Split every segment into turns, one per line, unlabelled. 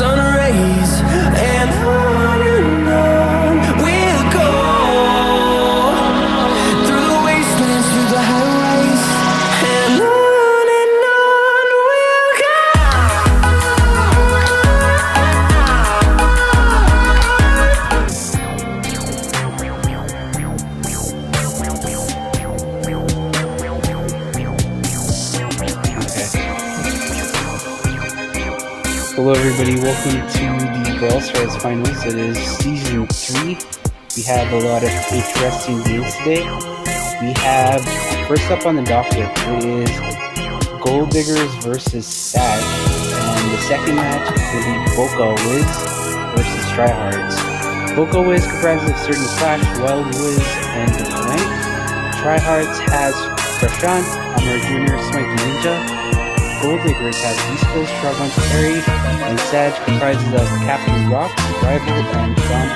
sun rays, and on we'll go through the wastelands, through the highways, and on we'll go.
Hello everybody, welcome to the Brawl Stars Finals. It is Season 3. We have a lot of interesting games today. We have, first up on the docket, it is Gold Diggers versus Sadge. And the second match will be Boka Wiz versus Tryhards. Boka Wiz comprises of certain Clash, wildwiz, and Trashânt. Tryhards has Trashânt, Amar Jr, Swanky Ninja. Gold Diggers has DSKillzZz, Sravanth, Harry, and Sadge comprises of CaptainRoxx, Rival, and Shawn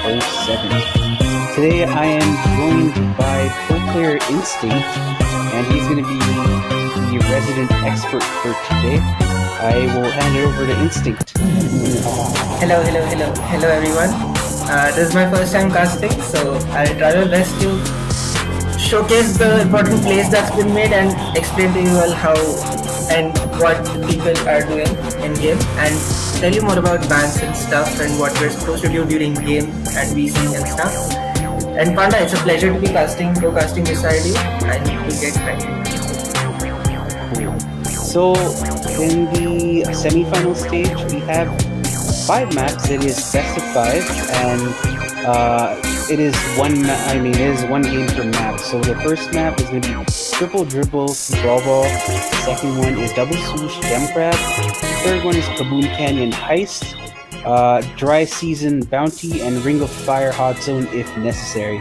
Hunt 07. Today I am joined by pro player Instinct, and he's going to be the resident expert for today. I will hand it over to Instinct.
Hello everyone. This is my first time casting, so I'll try my best to showcase the important plays that's been made and explain to you all how and what people are doing in game and tell you more about bans and stuff and what we're supposed to do during game and VC and stuff. And Panda, it's a pleasure to be casting beside you. I need to get ready.
So in the semi-final stage we have 5 maps. It is best of 5 and it is one game per map. So the first map is going to be Triple Dribble, Brawl Ball. The second one is Double Swoosh, Gem Grab. The third one is Kaboom Canyon Heist, Dry Season Bounty, and Ring of Fire Hot Zone if necessary.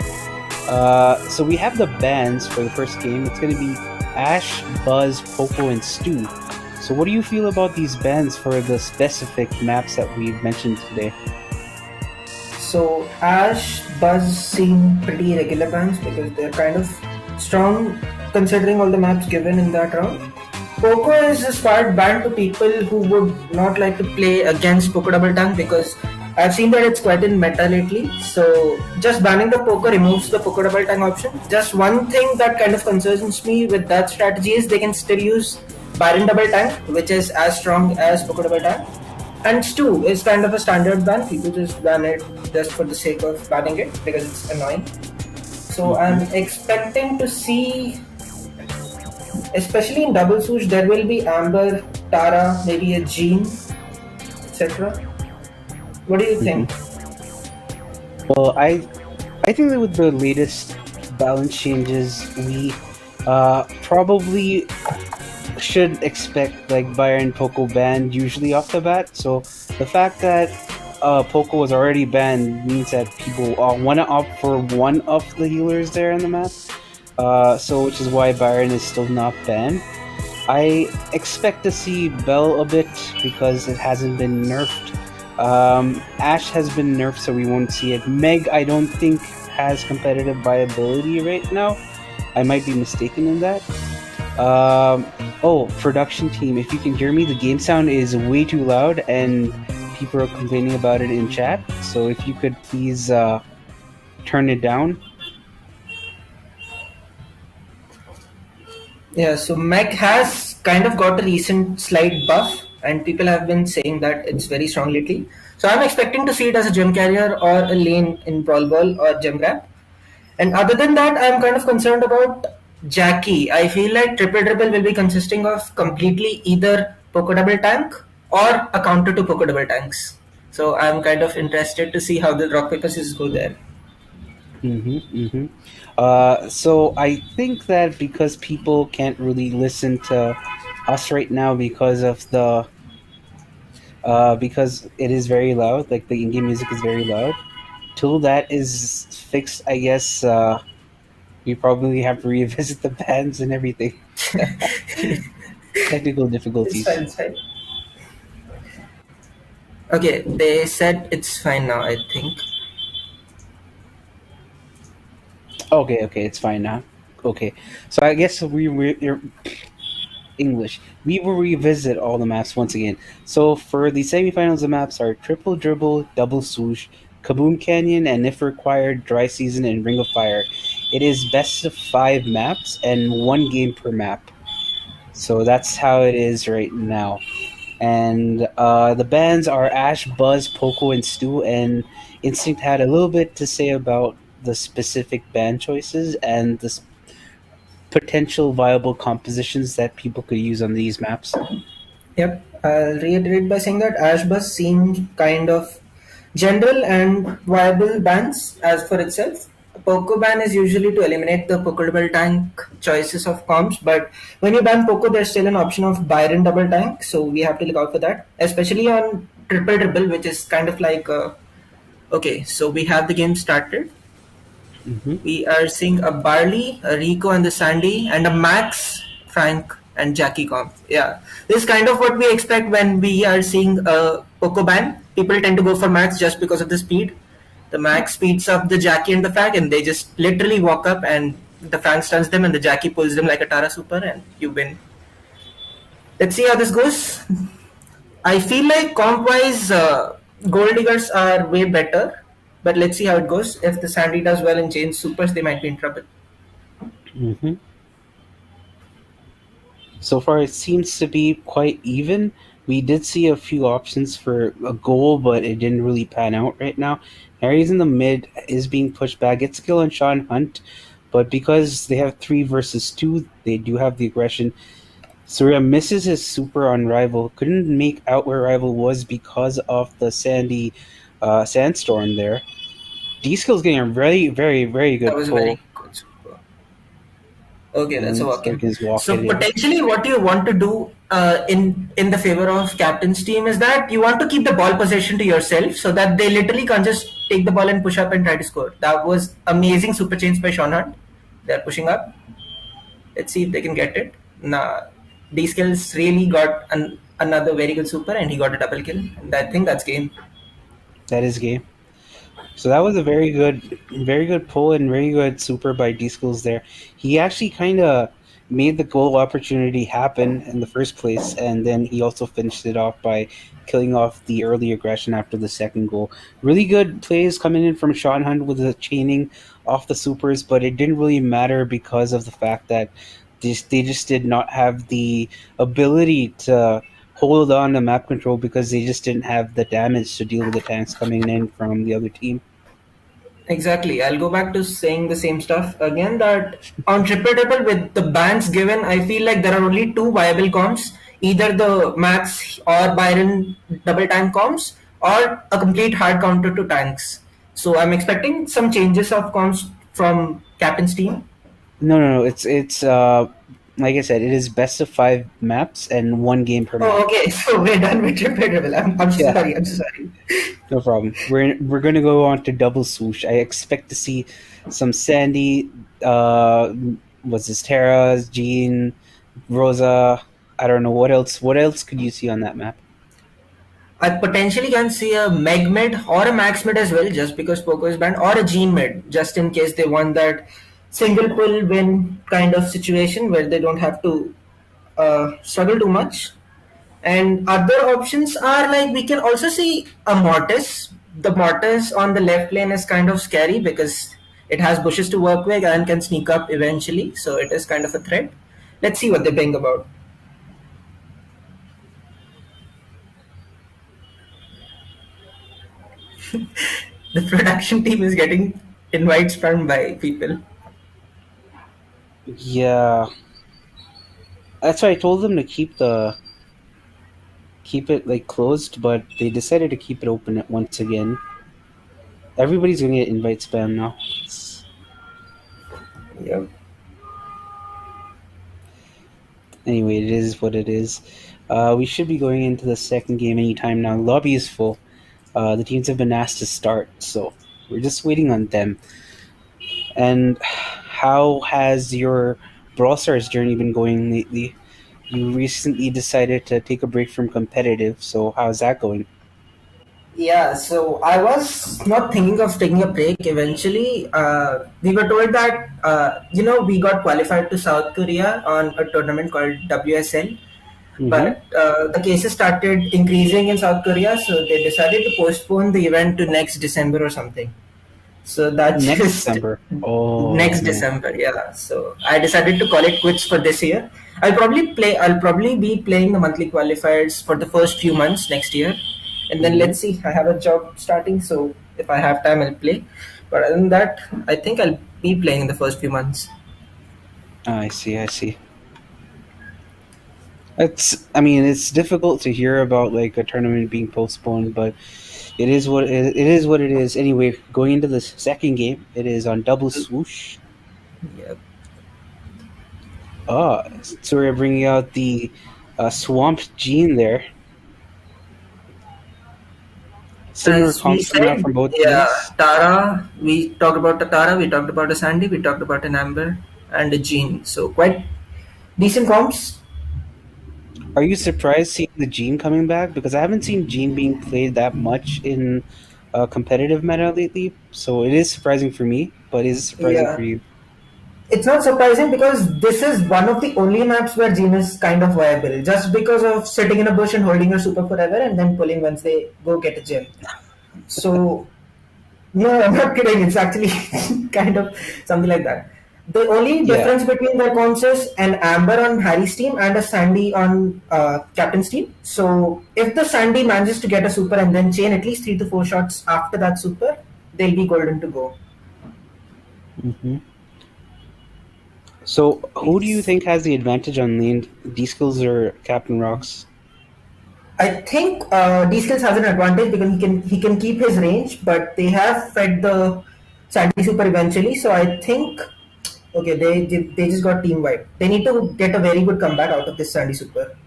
So we have the bans for the first game. It's going to be Ash, Buzz, Poco, and Stu. So what do you feel about these bans for the specific maps that we've mentioned today?
So Ash, Buzz seem pretty regular bans because they're kind of strong considering all the maps given in that round. Poco is a smart ban to people who would not like to play against Poco Double Tank because I've seen that it's quite in meta lately. So just banning the Poco removes the Poco Double Tank option. Just one thing that kind of concerns me with that strategy is they can still use Baron Double Tank, which is as strong as Poco Double Tank. And Stu is kind of a standard ban. People just ban it just for the sake of banning it because it's annoying. So I'm expecting to see, especially in Double Swoosh, there will be Amber, Tara, maybe a Jean, etc. What do you think?
Well, I think that with the latest balance changes, we probably should expect like Byron Poco banned usually off the bat. So the fact that Poco was already banned means that people want to opt for one of the healers there in the map. So which is why Byron is still not banned. I expect to see Bell a bit because it hasn't been nerfed. Ash has been nerfed, so we won't see it. Meg, I don't think has competitive viability right now. I might be mistaken in that. Production team, if you can hear me, the game sound is way too loud and people are complaining about it in chat. So if you could please turn it down.
Yeah, so Meg has kind of got a recent slight buff and people have been saying that it's very strong lately. So I'm expecting to see it as a gem carrier or a lane in Brawl Ball or Gem Grab. And other than that, I'm kind of concerned about Jackie. I feel like Triple Dribble will be consisting of completely either Poco Double Tank or a counter to Poco Double Tanks. So I'm kind of interested to see how the Rock Paper Scissors go there.
So I think that because people can't really listen to us right now because of the because it is very loud, like the in-game music is very loud. Till that is fixed, I guess we probably have to revisit the bans and everything. Technical difficulties.
It's fine. Okay, they said it's fine now, I think.
Okay, it's fine now. Okay, so I guess English. We will revisit all the maps once again. So for the semifinals, the maps are Triple Dribble, Double Swoosh, Kaboom Canyon, and if required, Dry Season and Ring of Fire. It is best of 5 maps and 1 game per map. So that's how it is right now. And the bands are Ash, Buzz, Poco, and Stu. And Instinct had a little bit to say about the specific band choices and the potential viable compositions that people could use on these maps.
Yep, I'll reiterate by saying that Ashbus seems kind of general and viable bans as for itself. A Poco ban is usually to eliminate the Poco double tank choices of comps, but when you ban Poco, there's still an option of Byron double tank, so we have to look out for that, especially on triple dribble, which is kind of like okay. So we have the game started. We are seeing a Barley, a Rico and the Sandy, and a Max, Frank, and Jackie comp. Yeah, this is kind of what we expect when we are seeing a Poco ban. People tend to go for Max just because of the speed. The Max speeds up the Jackie and the Frank, and they just literally walk up, and the Frank stuns them, and the Jackie pulls them like a Tara Super, and you win. Let's see how this goes. I feel like comp-wise, Gold Diggers are way better, but let's see how it goes. If the Sandy does well and change supers, they might be in trouble.
Mm-hmm. So far, it seems to be quite even. We did see a few options for a goal, but it didn't really pan out right now. Harry's in the mid, is being pushed back. Gets a kill on Shawn Hunt, but because they have 3 versus 2, they do have the aggression. Surya misses his super on Rival. Couldn't make out where Rival was because of the sandy sandstorm there. DSKillzZz getting a very, very, very good
That was
pull.
very good super. Okay, that's a
Looks
walk-in.
like he's walking
So
in.
potentially, what you want to do in the favor of captain's team is that you want to keep the ball possession to yourself, so that they literally can't just take the ball and push up and try to score. That was amazing super change by Shawn Hunt. They're pushing up. Let's see if they can get it. Nah, DSKillzZz really got another very good super, and he got a double kill. And I think that's game.
That is game. So that was a very good pull and very good super by DSKillzZz there. He actually kind of made the goal opportunity happen in the first place, and then he also finished it off by killing off the early aggression after the second goal. Really good plays coming in from Shawn Hunt with the chaining off the supers, but it didn't really matter because of the fact that they just did not have the ability to hold on to map control because they just didn't have the damage to deal with the tanks coming in from the other team.
Exactly. I'll go back to saying the same stuff again, that on triple triple with the bans given, I feel like there are only 2 viable comps, either the Max or Byron double tank comps, or a complete hard counter to tanks. So I'm expecting some changes of comps from captain's team.
No. It's like I said, it is best of 5 maps and 1 game per map.
Oh, okay. So we're done with triple triple. I'm so
Yeah.
sorry. I'm so sorry.
No problem. We're gonna go on to double swoosh. I expect to see some Sandy, what's this, Tara, Jean, Rosa. I don't know what else. What else could you see on that map?
I potentially can see a Meg mid or a Max mid as well, just because Poco is banned, or a Gene mid, just in case they want that single pull win kind of situation where they don't have to struggle too much. And other options are like we can also see a Mortis. The Mortis on the left lane is kind of scary because it has bushes to work with and can sneak up eventually, so it is kind of a threat. Let's see what they bring about. The production team is getting invite spammed by people.
Yeah, that's why I told them to keep it like closed, but they decided to keep it open once again. Everybody's gonna get invite spam now.
Yep.
Anyway, it is what it is. We should be going into the second game anytime now. Lobby is full. The teams have been asked to start, so we're just waiting on them. And how has your Brawl Stars journey been going lately? You recently decided to take a break from competitive, so how's that going?
Yeah, so I was not thinking of taking a break. Eventually, we were told that we got qualified to South Korea on a tournament called WSL,
Mm-hmm.
but the cases started increasing in South Korea, so they decided to postpone the event to next December or something. So that
Next
just
December. Oh
next
man.
December, yeah. So I decided to call it quits for this year. I'll probably be playing the monthly qualifiers for the first few months next year, and then
Mm-hmm.
let's see. I have a job starting, so if I have time, I'll play. But other than that, I think I'll be playing in the first few months.
I see. I see. I mean, it's difficult to hear about like a tournament being postponed, but it is what it is. Anyway, going into the second game, it is on double swoosh.
Yeah.
So we're bringing out the Swamp Gene there. Similar
As we
comps coming out
said,
from both
yeah,
teams.
Tara. We talked about the Tara. We talked about a Sandy. We talked about an Amber and a Jean. So quite decent comps.
Are you surprised seeing the Gene coming back? Because I haven't seen Gene being played that much in competitive meta lately, so it is surprising for me. But is it surprising for
Yeah.
you?
It's not surprising because this is one of the only maps where Gene is kind of viable. Just because of sitting in a bush and holding your super forever and then pulling once they go get a gem. So, no, I'm not kidding. It's actually kind of something like that. The only
Yeah.
difference between their cons is an Amber on Harry's team and a Sandy on Captain's team. So, if the Sandy manages to get a super and then chain at least 3 to 4 shots after that super, they'll be golden to go.
hmm So, who do you think has the advantage on lane? DSKillzZz or CaptainRoxx?
I think D-Skills has an advantage because he can keep his range, but they have fed the Sandy Super eventually. So I think okay, they just got team wiped. They need to get a very good comeback out of this Sandy Super.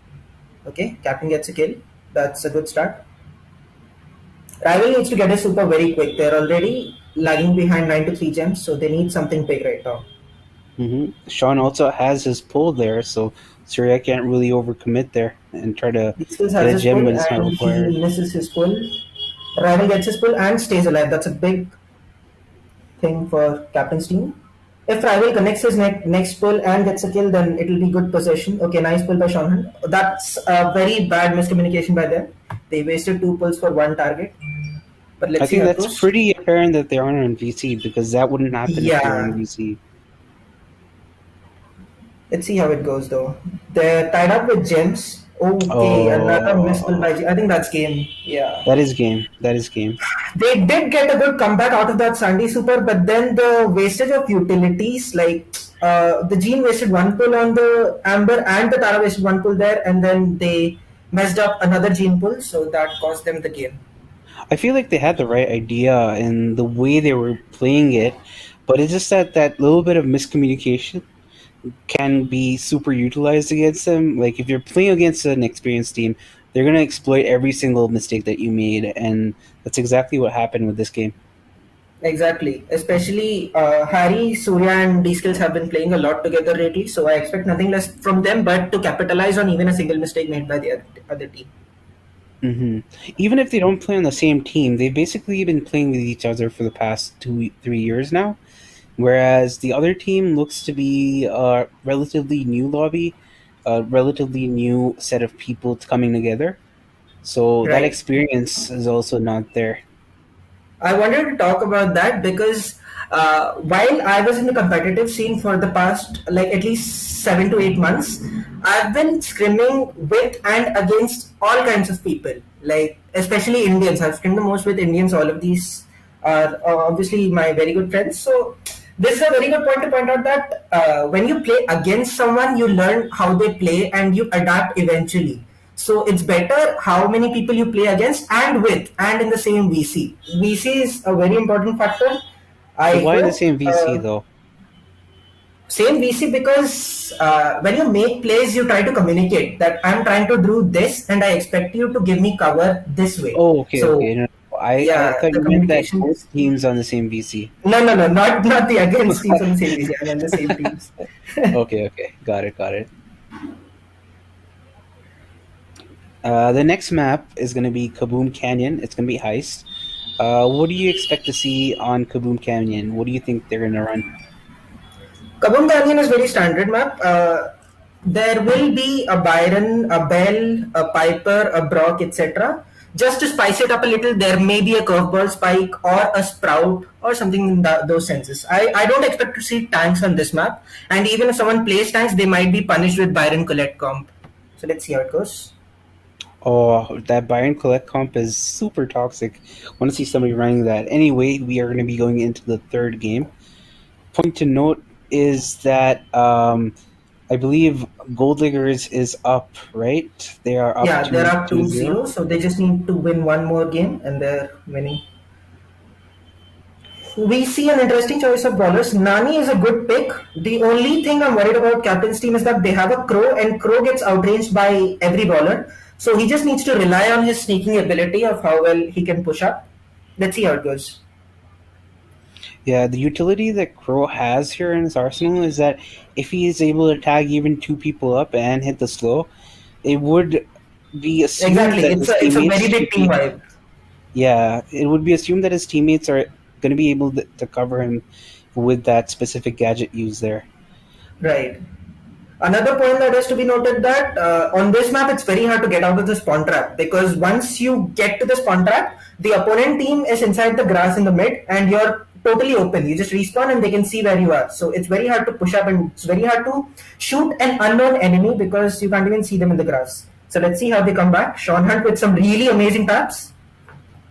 Okay, Captain gets a kill. That's a good start. Rival needs to get a super very quick. They're already lagging behind 9 to 3 gems, so they need something big right now.
Shawn also has his pull there, so Surya can't really overcommit there and try to
D-Skills
get
has
a
his
gem
pull
when it's not
and
required.
he misses his pull. Rival gets his pull and stays alive. That's a big thing for Captain's team. If Rival connects his next pull and gets a kill, then it will be good possession. Okay, nice pull by Shawn Hunt. That's a very bad miscommunication by them. They wasted 2 pulls for one target. But
I
let's see
think
how it
that's
goes.
pretty apparent that they aren't on VC because that wouldn't happen if they were on
Yeah,
VC.
let's see how it goes though. They're tied up with gems. Okay, another miss pull by
Oh,
G. I think that's game. Yeah.
that is game. That is game.
They did get a good comeback out of that Sandy Super, but then the wastage of utilities, like the Gene wasted one pull on the Amber and the Tara wasted one pull there, and then they messed up another Gene pull, so that cost them the game.
I feel like they had the right idea and the way they were playing it, but it's just that that little bit of miscommunication can be super utilized against them. Like if you're playing against an experienced team, they're gonna exploit every single mistake that you made, and that's exactly what happened with this game.
Exactly. Especially Harry, Surya, and D-Skills have been playing a lot together lately, so I expect nothing less from them but to capitalize on even a single mistake made by the other team.
hmm Even if they don't play on the same team, they've basically been playing with each other for the past 2, 3 years now. Whereas the other team looks to be a relatively new lobby, a relatively new set of people coming together. So that
Right.
experience is also not there.
I wanted to talk about that because while I was in the competitive scene for the past like at least 7 to 8 months, I've been scrimming with and against all kinds of people, like especially Indians. I've scrimmed the most with Indians. All of these are obviously my very good friends. So this is a very good point to point out that when you play against someone, you learn how they play and you adapt eventually. So it's better how many people you play against and with and in the same VC. VC is a very important factor.
But
I
why in the
hope
same VC though?
same VC because when you make plays, you try to communicate that I'm trying to do this and I expect you to give me cover this way.
Oh, okay, okay.
So
No, no. I
yeah,
thought
the
you meant that
communication
both
is key.
teams on the same VC.
No, not the against teams on the same VC. I'm on the same teams.
Okay, okay. Got it, got it. The next map is going to be Kaboom Canyon. It's going to be Heist. What do you expect to see on Kaboom Canyon? What do you think they're going to run?
Kabum Canyon is very standard map. There will be a Byron, a Bell, a Piper, a Brock, etc. Just to spice it up a little, there may be a curveball spike or a sprout or something in those senses. I don't expect to see tanks on this map, and even if someone plays tanks, they might be punished with Byron Colette comp. So let's see how it goes.
Oh, that Byron Collect comp is super toxic. Want to see somebody running that. Anyway, we are going to be going into the third game. Point to note is that I believe Gold Diggers is up, right? They are up
Yeah, they're up 2-0,
2-0.
so they just need to win one more game and they're winning. We see an interesting choice of bowlers. Nani is a good pick. The only thing I'm worried about Captain's team is that they have a Crow, and Crow gets outranged by every bowler. So he just needs to rely on his sneaking ability of how well he can push up. Let's see how it goes.
Yeah, the utility that Crow has here in his arsenal is that if he is able to tag even two people up and hit the slow, it would be assumed
Exactly,
that
it's
his
a
teammates
very big
should
team
be.
vibe.
Yeah, it would be assumed that his teammates are going to be able to cover him with that specific gadget used there.
Right. Another point that is to be noted that on this map it's very hard to get out of the spawn trap, because once you get to the spawn trap, the opponent team is inside the grass in the mid and you're totally open. You just respawn and they can see where you are. So it's very hard to push up and it's very hard to shoot an unknown enemy because you can't even see them in the grass. So let's see how they come back. Shawn Hunt with some really amazing taps.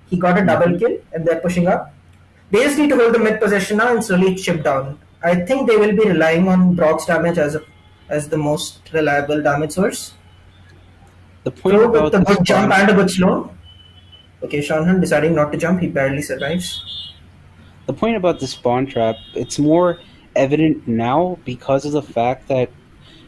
He got a double kill and they're pushing up. They just need to hold the mid position now and slowly chip down. I think they will be relying on Brock's damage as the most reliable damage source.
The point
Crow with
about
a
the
good jump
spawn,
and a good slow. Okay, Shawn Hunt deciding not to jump, he barely survives.
the point about the spawn trap, it's more evident now because of the fact that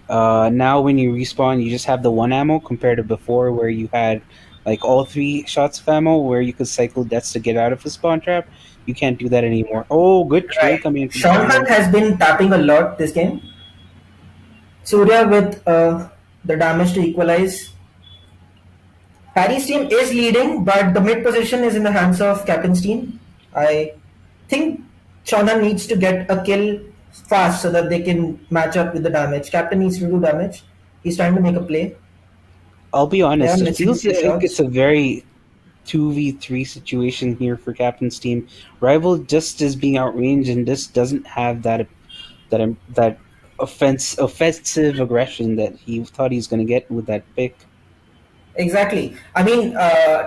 now when you respawn, you just have the one ammo compared to before where you had like all three shots of ammo where you could cycle deaths to get out of a spawn trap. You can't do that anymore. Oh, good trade
Right.
coming in from
Shawn Hunt
Surya.
has been tapping a lot this game. Surya with the damage to equalize. Harry's team is leading, but the mid position is in the hands of Captain's team. I think Shawn Hunt needs to get a kill fast so that they can match up with the damage. Captain needs to do damage. He's trying to make a play.
I'll be
They are
honest, it
missing
feels
few
like it's
shots.
a very 2v3 situation here for Captain's team. Rival just is being outranged and just doesn't have that offensive aggression that he thought he was going to get with that pick.
Exactly. I mean,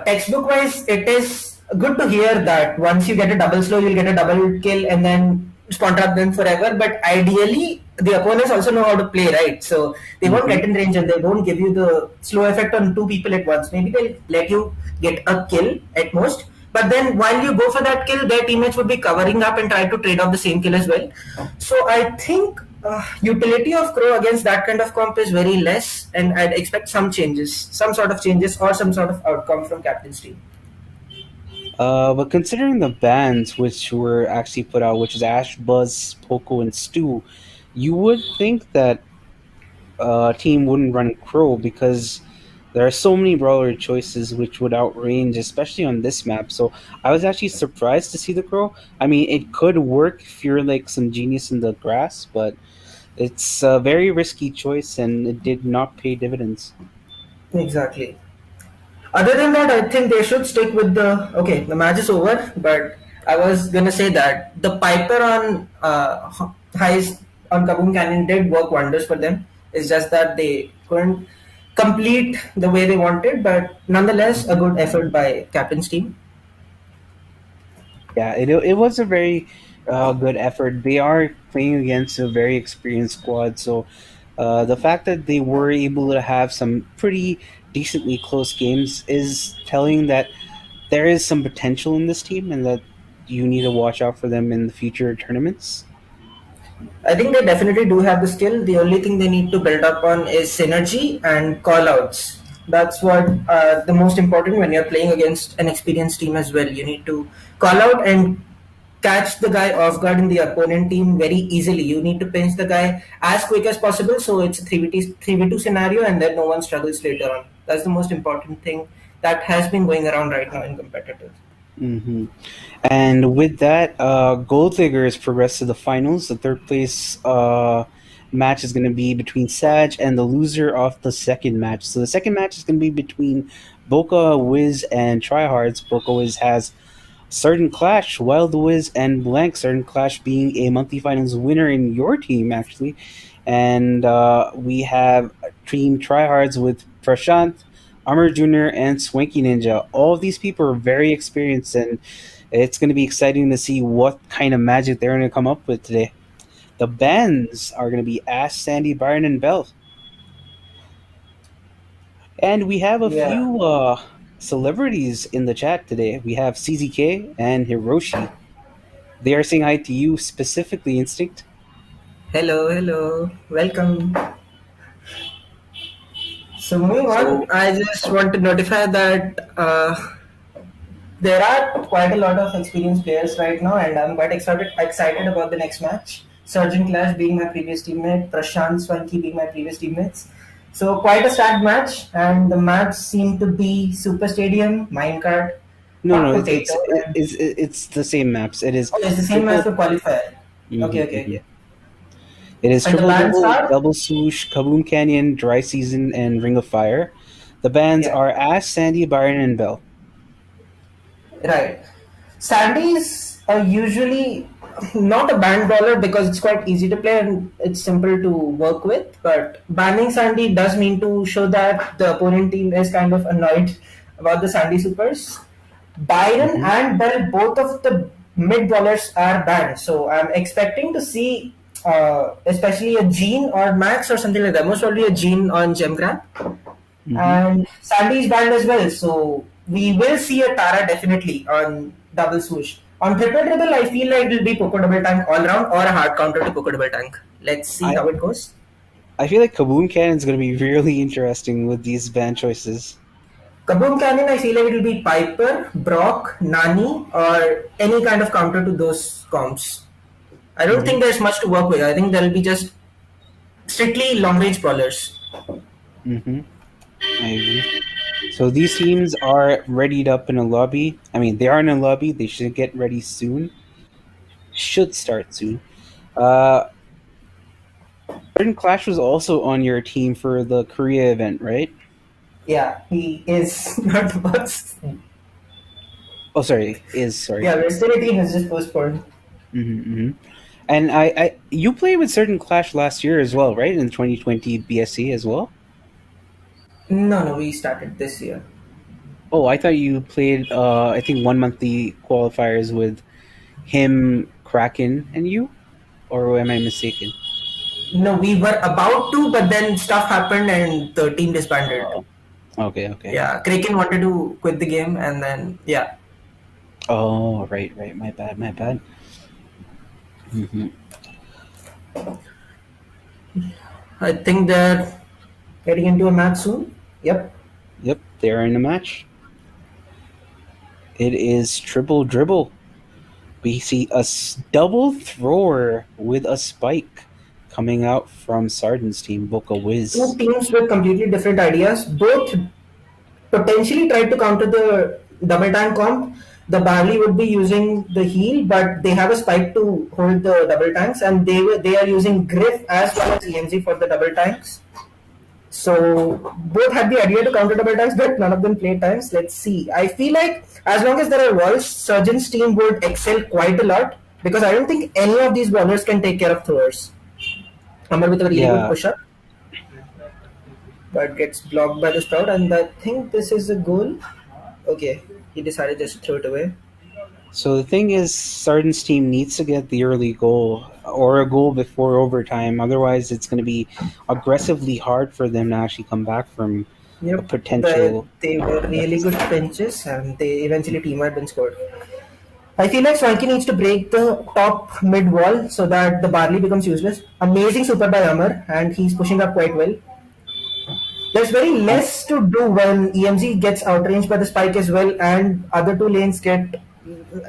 textbook wise, it is good to hear that once you get a double slow, you'll get a double kill and then spawn trap them forever. But ideally, the opponents also know how to play, right? So they won't
Hmm.
get in range and they won't give you the slow effect on two people at once. Maybe they'll let you get a kill at most. But then while you go for that kill, their teammates would be covering up and try to trade off the same kill as well. So I think utility of Crow against that kind of comp is very less, and I'd expect some changes, some sort of changes or some sort of outcome from Captain's team.
But considering the bans which were actually put out, which is Ash, Buzz, Poco, and Stu, you would think that a team wouldn't run Crow because there are so many brawler choices which would outrange, especially on this map. So I was actually surprised to see the Crow. I mean, it could work if you're like some genius in the grass, but it's a very risky choice and it did not pay dividends.
Exactly. Other than that, I think they should stick with the. Okay, the match is over, but I was gonna say that the Piper on highs on Kaboom Canyon did work wonders for them. It's just that they couldn't complete the way they wanted, but nonetheless, a good effort by Captain's team.
Yeah, it was a very good effort. They are playing against a very experienced squad, so the fact that they were able to have some pretty decently close games is telling that there is some potential in this team and that you need to watch out for them in the future tournaments.
I think they definitely do have the skill. The only thing they need to build up on is synergy and call outs. That's what the most important when you're playing against an experienced team as well. You need to call out and catch the guy off guard in the opponent team very easily. You need to pinch the guy as quick as possible, so it's a 3v2 scenario, and then no one struggles later on. That's the most important thing that has been going around right now in competitive.
Mm-hmm. And with that, Gold Digger has progressed to the finals. The third place match is going to be between Sadge and the loser of the second match. So the second match is going to be between Boka Wiz and Tryhards. Boka Wiz has Certain Clash, wildwiz, and Blank. Certain Clash being a monthly finals winner in your team, actually. And we have Team Tryhards with Trashânt, Amar Jr., and Swanky Ninja. All of these people are very experienced, and it's going to be exciting to see what kind of magic they're going to come up with today. The bands are going to be Ash, Sandy, Byron, and Bell. And we have a few celebrities in the chat today. We have CZK and Hiroshi. They are saying hi to you specifically, Instinct.
Hello, welcome. So moving on, I just want to notify that there are quite a lot of experienced players right now, and I'm quite excited about the next match. Surgeon Clash being my previous teammate, Trashânt, Swanky being my previous teammates. So quite a stacked match, and the maps seem to be Super Stadium, Minecart.
No, it's the same maps. It is.
Oh, it's the same maps for qualifier.
Mhm,
Okay.
yeah. It is
And the
Triple
bands
Double,
are?
Double Swoosh, Kaboom Canyon, Dry Season, and Ring of Fire. The bands
Yeah.
are Ash, Sandy, Byron, and Bell.
Right. Sandys are usually not a banned brawler because it's quite easy to play and it's simple to work with. But banning Sandy does mean to show that the opponent team is kind of annoyed about the Sandy supers. Byron and Bell, both of the mid brawlers are banned. So I'm expecting to see especially a Jean or Max or something like that. Most probably a Jean on Gem Grab. And Sandy is banned as well. So we will see a Tara definitely on double swoosh. On triple dribble, I feel like it will be Poco double tank all round or a hard counter to Poco double tank. Let's see how it goes.
I feel like Kaboom Canyon is going to be really interesting with these band choices.
Kaboom Canyon, I feel like it will be Piper, Brock, Nani, or any kind of counter to those comps. I don't think there's much to work with. I think there will be just strictly long range brawlers.
I agree. So these teams are readied up in a lobby. I mean, they are in a lobby. They should get ready soon. Should start soon. Certain Clash was also on your team for the Korea event, right?
Yeah, he is not the boss.
Oh, sorry. Sorry.
Yeah, Western 18 is just postponed.
And you played with Certain Clash last year as well, right? In 2020 BSC as well?
No, we started this year.
Oh, I thought you played, I think, 1 monthly qualifiers with him, Kraken, and you? Or am I mistaken?
No, we were about to, but then stuff happened and the team disbanded.
Oh. Okay.
Yeah, Kraken wanted to quit the game and then, yeah.
Oh, right. My bad.
I think they're getting into a match soon. Yep,
They're in a match. It is triple dribble. We see a double thrower with a spike coming out from Sarden's team, Boka Wiz.
two teams with completely different ideas. Both potentially tried to counter the double tank comp. The Barley would be using the heal, but they have a spike to hold the double tanks, and they are using Griff as well as EMZ for the double tanks. So both had the idea to counter double tanks, but none of them played tanks. Let's see. I feel like as long as there are walls, Surgeon's team would excel quite a lot because I don't think any of these bowlers can take care of throwers. Amar with a really good push up, but gets blocked by the Sprout, and I think this is a goal. Okay, he decided just to throw it away.
So the thing is, Sarden's team needs to get the early goal or a goal before overtime. Otherwise, it's going to be aggressively hard for them to actually come back from a potential.
But they were really good pinches, and they eventually team had been scored. I feel like Swanky needs to break the top mid wall so that the Barley becomes useless. Amazing super by Amar, and he's pushing up quite well. There's very less to do when EMZ gets outranged by the spike as well, and other two lanes get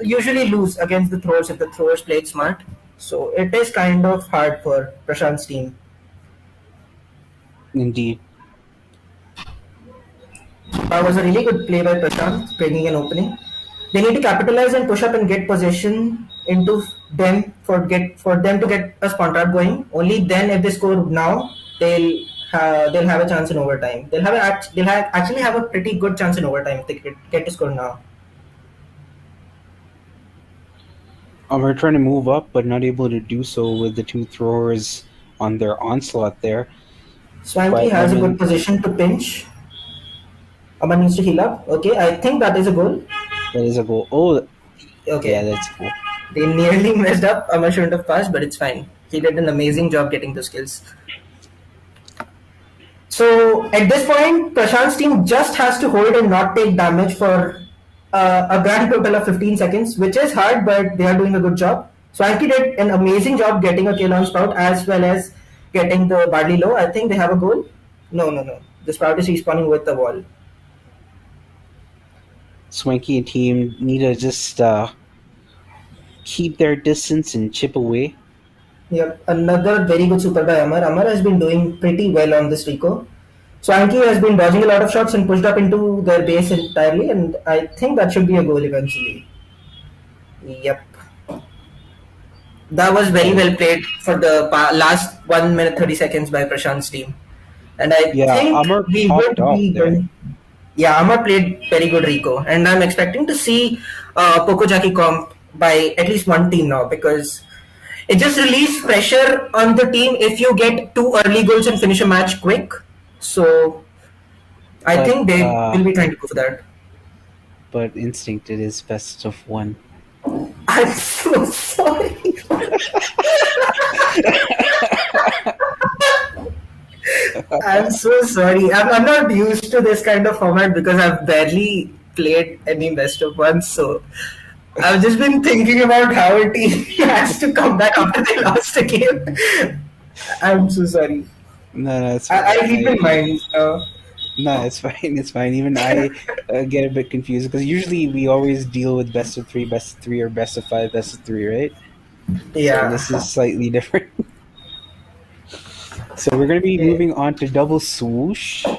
usually lose against the throwers if the throwers played smart. So it is kind of hard for Prashant's team.
Indeed.
That was a really good play by Prashant, bringing an opening. They need to capitalize and push up and get possession into them for them to get a spawn trap going. Only then, if they score now, they'll have a chance in overtime. Actually have a pretty good chance in overtime if they get to score now.
We're trying to move up, but not able to do so with the two throwers on their onslaught there.
Swanky has a good position to pinch. Amar needs to heal up. Okay, I think that is a goal.
That is a goal. Oh,
okay.
Yeah, that's cool.
They nearly messed up. Amar shouldn't have passed, but it's fine. He did an amazing job getting those kills. So at this point, Prashant's team just has to hold and not take damage for a grand total of 15 seconds, which is hard, but they are doing a good job. Swanky did an amazing job getting a kill on Sprout as well as getting the Barley low. I think they have a goal. No. The Sprout is respawning with the wall.
Swanky and team need to just keep their distance and chip away.
Yep, another very good super by Amar. Amar has been doing pretty well on this Rico. Swanky has been dodging a lot of shots and pushed up into their base entirely, and I think that should be a goal eventually. Yep. That was very well played for the last 1 minute 30 seconds by Prashant's team. And I think
Amar
we would be going. Yeah, Amar played very good Rico, and I'm expecting to see Poco Jackie comp by at least one team now, because it just relieves pressure on the team if you get 2 early goals and finish a match quick. So I think they will be trying to go for that.
But Instinct, it is best of 1.
I'm so sorry. I'm so sorry. I'm not used to this kind of format because I've barely played any best of 1. So I've just been thinking about how a team has to come back after they lost a game. I'm so sorry.
No, it's fine.
I keep in mind.
No, it's fine. It's fine. Even I get a bit confused because usually we always deal with best of 3, or best of 5, best of 3, right?
Yeah.
So this is slightly different. So we're going to be moving on to double swoosh. We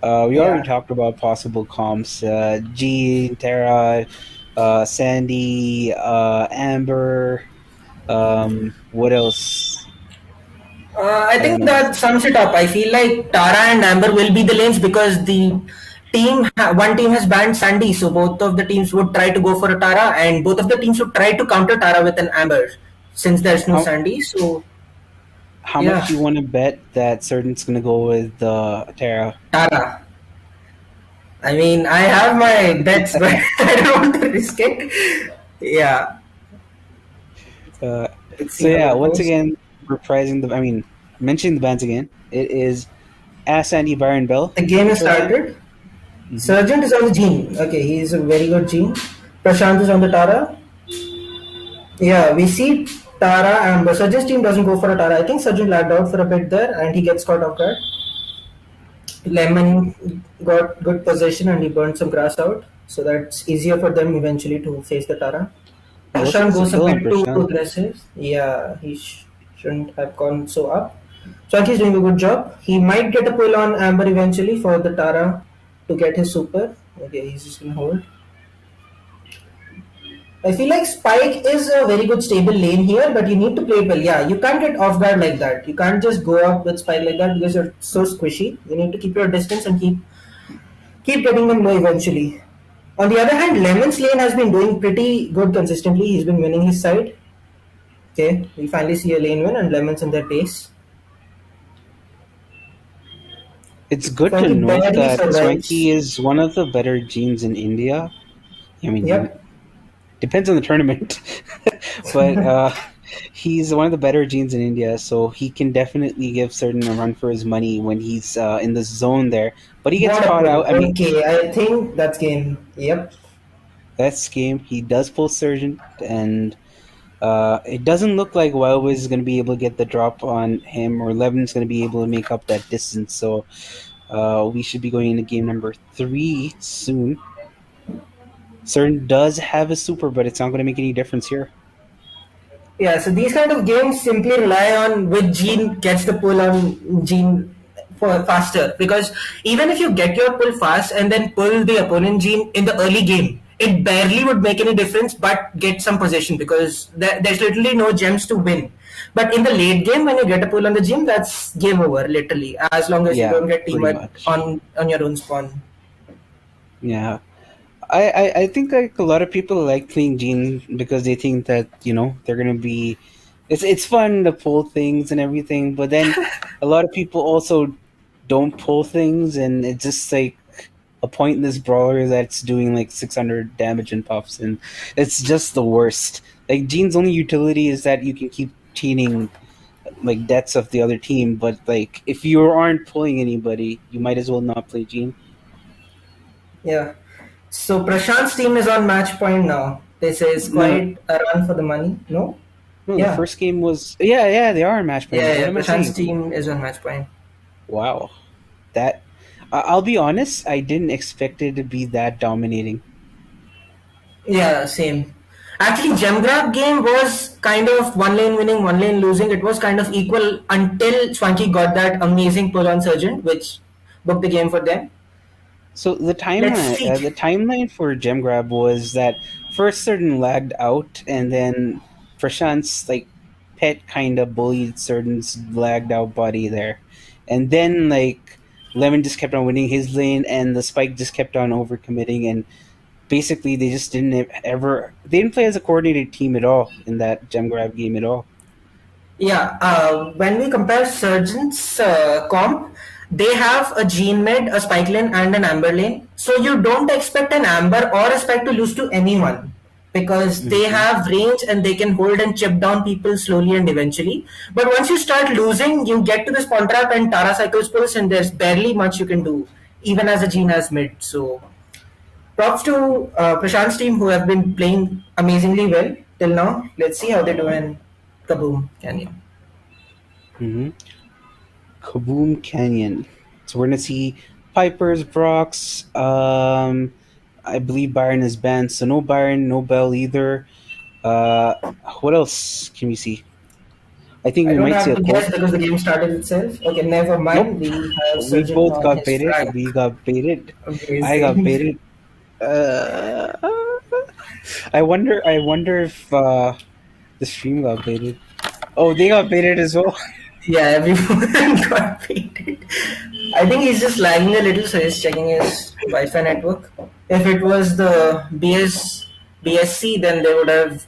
already talked about possible comps. G, Tara, Sandy, Amber. What else?
I think that sums it up. I feel like Tara and Amber will be the lanes because the one team has banned Sandy, so both of the teams would try to go for a Tara, and both of the teams would try to counter Tara with an Amber since there's no Sandy. So
how much do you want to bet that Certain's going to go with Tara?
Tara. I mean, I have my bets, but I don't want to risk it. Yeah.
Once again, reprising mentioning the bands again. It is Sandy, Byron Bell.
The game has started. Mm-hmm. Sergeant is on the Gene. Okay, he's a very good Gene. Prashant is on the Tara. Yeah, we see Tara and Sergeant's team doesn't go for a Tara. I think Sergeant lagged out for a bit there and he gets caught off guard. Lemon got good position and he burned some grass out. So that's easier for them eventually to face the Tara. Prashant goes a bit too aggressive. Yeah, he shouldn't have gone so up. Swanky's doing a good job. He might get a pull on Amber eventually for the Tara to get his super. Okay, he's just gonna hold. I feel like Spike is a very good stable lane here, but you need to play well. Yeah, you can't get off guard like that. You can't just go up with Spike like that because you're so squishy. You need to keep your distance and keep getting them low eventually. On the other hand, Lemon's lane has been doing pretty good consistently. He's been winning his side. Okay, we finally see a lane win and Lemon's in their pace.
It's good to note that Swanky is one of the better genes in India. I mean, depends on the tournament, but he's one of the better genes in India, so he can definitely give Certain a run for his money when he's in the zone there. But he gets caught out.
I think that's game. Yep.
That's game. He does pull Sergeant, and it doesn't look like wildwiz is going to be able to get the drop on him, or Levin's going to be able to make up that distance. So we should be going into game number 3 soon. CERN does have a super, but it's not going to make any difference here.
Yeah, so these kind of games simply rely on which gene gets the pull on gene for faster. Because even if you get your pull fast and then pull the opponent gene in the early game, it barely would make any difference but get some possession because there's literally no gems to win. But in the late game, when you get a pull on the gene, that's game over, literally, as long as you
Yeah,
don't get
pretty
teamwork
much.
on your own spawn.
Yeah. I think like a lot of people like playing Gene because they think that they're gonna be it's fun to pull things and everything, but then a lot of people also don't pull things, and it's just like a pointless brawler that's doing like 600 damage and puffs, and it's just the worst. Like Gene's only utility is that you can keep cheating like deaths of the other team, but like if you aren't pulling anybody, you might as well not play Gene.
Yeah. So Prashant's team is on match point now. This is
No,
quite a run for the money. No?
no, the
Yeah.
first game was yeah, they are in match point.
Yeah,
What
yeah.
am I
Prashant's
saying?
team is on match point.
Wow, that I'll be honest, I didn't expect it to be that dominating.
Yeah, same. Actually, gem grab game was kind of one lane winning, one lane losing. It was kind of equal until Swanky got that amazing pull on Sergeant, which booked the game for them.
So
Let's see.
the timeline for Gem Grab was that first Certain lagged out, and then Prashant's like pet kind of bullied Certain's lagged out body there, and then like Lemon just kept on winning his lane, and the Spike just kept on overcommitting, and basically they just they didn't play as a coordinated team at all in that Gem Grab game at all.
Yeah, when we compare Surgeon's comp, they have a Gene Mid, a Spike Lane, and an Amber Lane. So you don't expect an Amber or a Spike to lose to anyone because they
Hmm.
have range and they can hold and chip down people slowly and eventually. But once you start losing, you get to the spawn trap and Tara cycles pulse, and there's barely much you can do, even as a Gene as mid. So props to Prashant's team who have been playing amazingly well till now. Let's see how they do in Kaboom Canyon.
Hmm. Kaboom Canyon. So we're gonna see Pipers, Brox. I believe Byron is banned, so no Byron, no Bell either. Uh, what else can we see? I think
I
we
don't
might see
have
a
to
Colt.
guess because the game started itself. Okay, never mind.
Nope,
We have
we
Surgeon
both
on
got
his
baited.
flag.
We got baited. I got
Amazing.
baited. Uh, I wonder if the stream got baited. Oh, they got baited as well.
Yeah, everyone got baited. I think he's just lagging a little, so he's checking his Wi-Fi network. If it was the BSC, then they would have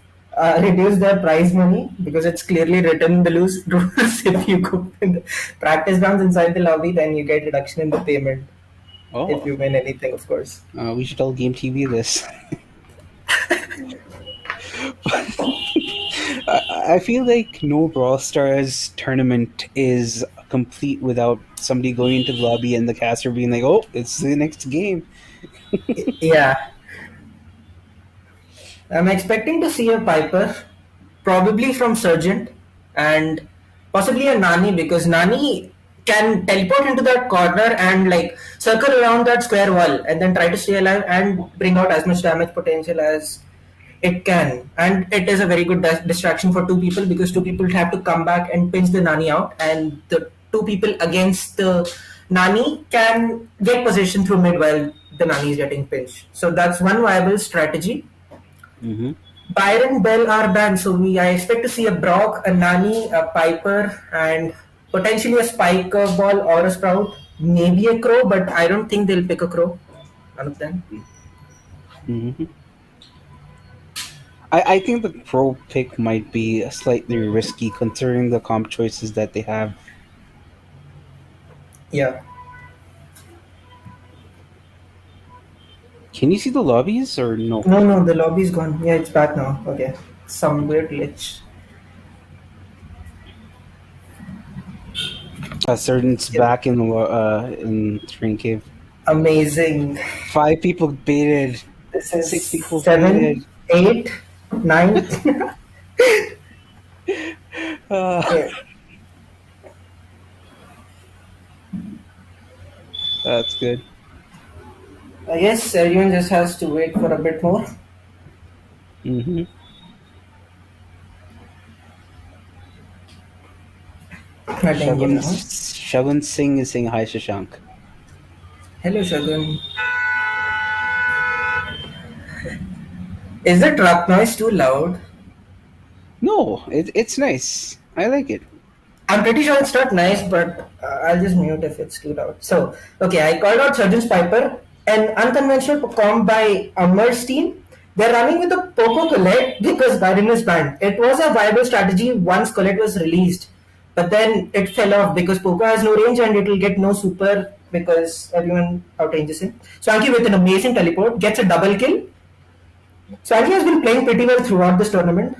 reduced their prize money because it's clearly written in the loose rules. If you go in the practice rounds inside the lobby, then you get reduction in the payment if
Oh,
you win anything, of course.
we should tell Game TV this. I feel like no Brawl Stars tournament is complete without somebody going into the lobby and the caster being like, "Oh, it's the next game."
Yeah, I'm expecting to see a Piper, probably from Sergeant, and possibly a Nani because Nani can teleport into that corner and like circle around that square wall and then try to stay alive and bring out as much damage potential as it can. And it is a very good distraction for two people because two people have to come back and pinch the Nani out, and the two people against the Nani can get position through mid while the Nani is getting pinched. So that's one viable strategy.
Hmm.
Byron Bell are banned, so I expect to see a Brock, a Nani, a Piper, and potentially a Spike ball or a Sprout, maybe a Crow, but I don't think they'll pick a Crow. None of them.
Hmm. I think the pro pick might be slightly risky considering the comp choices that they have.
Yeah.
Can you see the lobbies or no?
No, no, the lobby's gone. Yeah, it's back now. Okay. Some weird glitch.
Certain's
Yep.
back in Train Cave.
Amazing.
5 people baited.
This is
6 people baited.
7, 8, 9.
Uh,
Yeah.
that's good.
I guess everyone just has to wait for a bit more.
Mm-hmm.
At the game now.
Shagun Singh is saying hi, Shashank.
Hello, Shagun. Is the truck noise too loud?
No, it's nice. I like it.
I'm pretty sure it's not nice, but I'll just mute if it's too loud. So, okay, I called out Surgeon's Piper, an unconventional comp by Amar's team. They're running with a Poco Colette because Byron is banned. It was a viable strategy once Colette was released, but then it fell off because Poco has no range and it will get no super because everyone outranges him. Swanky with an amazing teleport gets a double kill. Swanky has been playing pretty well throughout this tournament.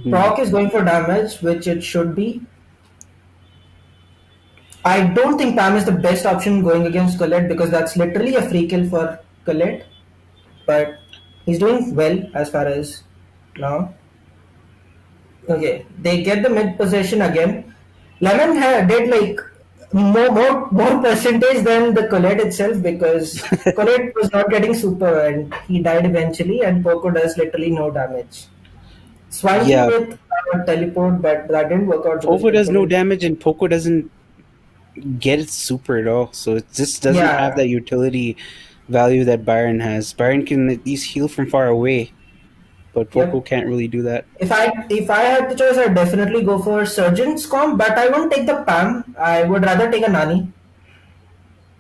Proc is going for damage, which it should be. I don't think Pam is the best option going against Colette because that's literally a free kill for Colette. But he's doing well as far as now. Okay, they get the mid position again. Lemon did like more percentage than the Colette itself because Colette was not getting super and he died eventually, and Poco does literally no damage. Swanky
Yeah.
with teleport, but that didn't work out.
Poco does no damage, and Poco doesn't get its super at all. So it just doesn't have that utility value that Byron has. Byron can at least heal from far away, but Poco can't really do that.
If I had the choice, I'd definitely go for Surgeon's comp, but I won't take the Pam. I would rather take a Nani.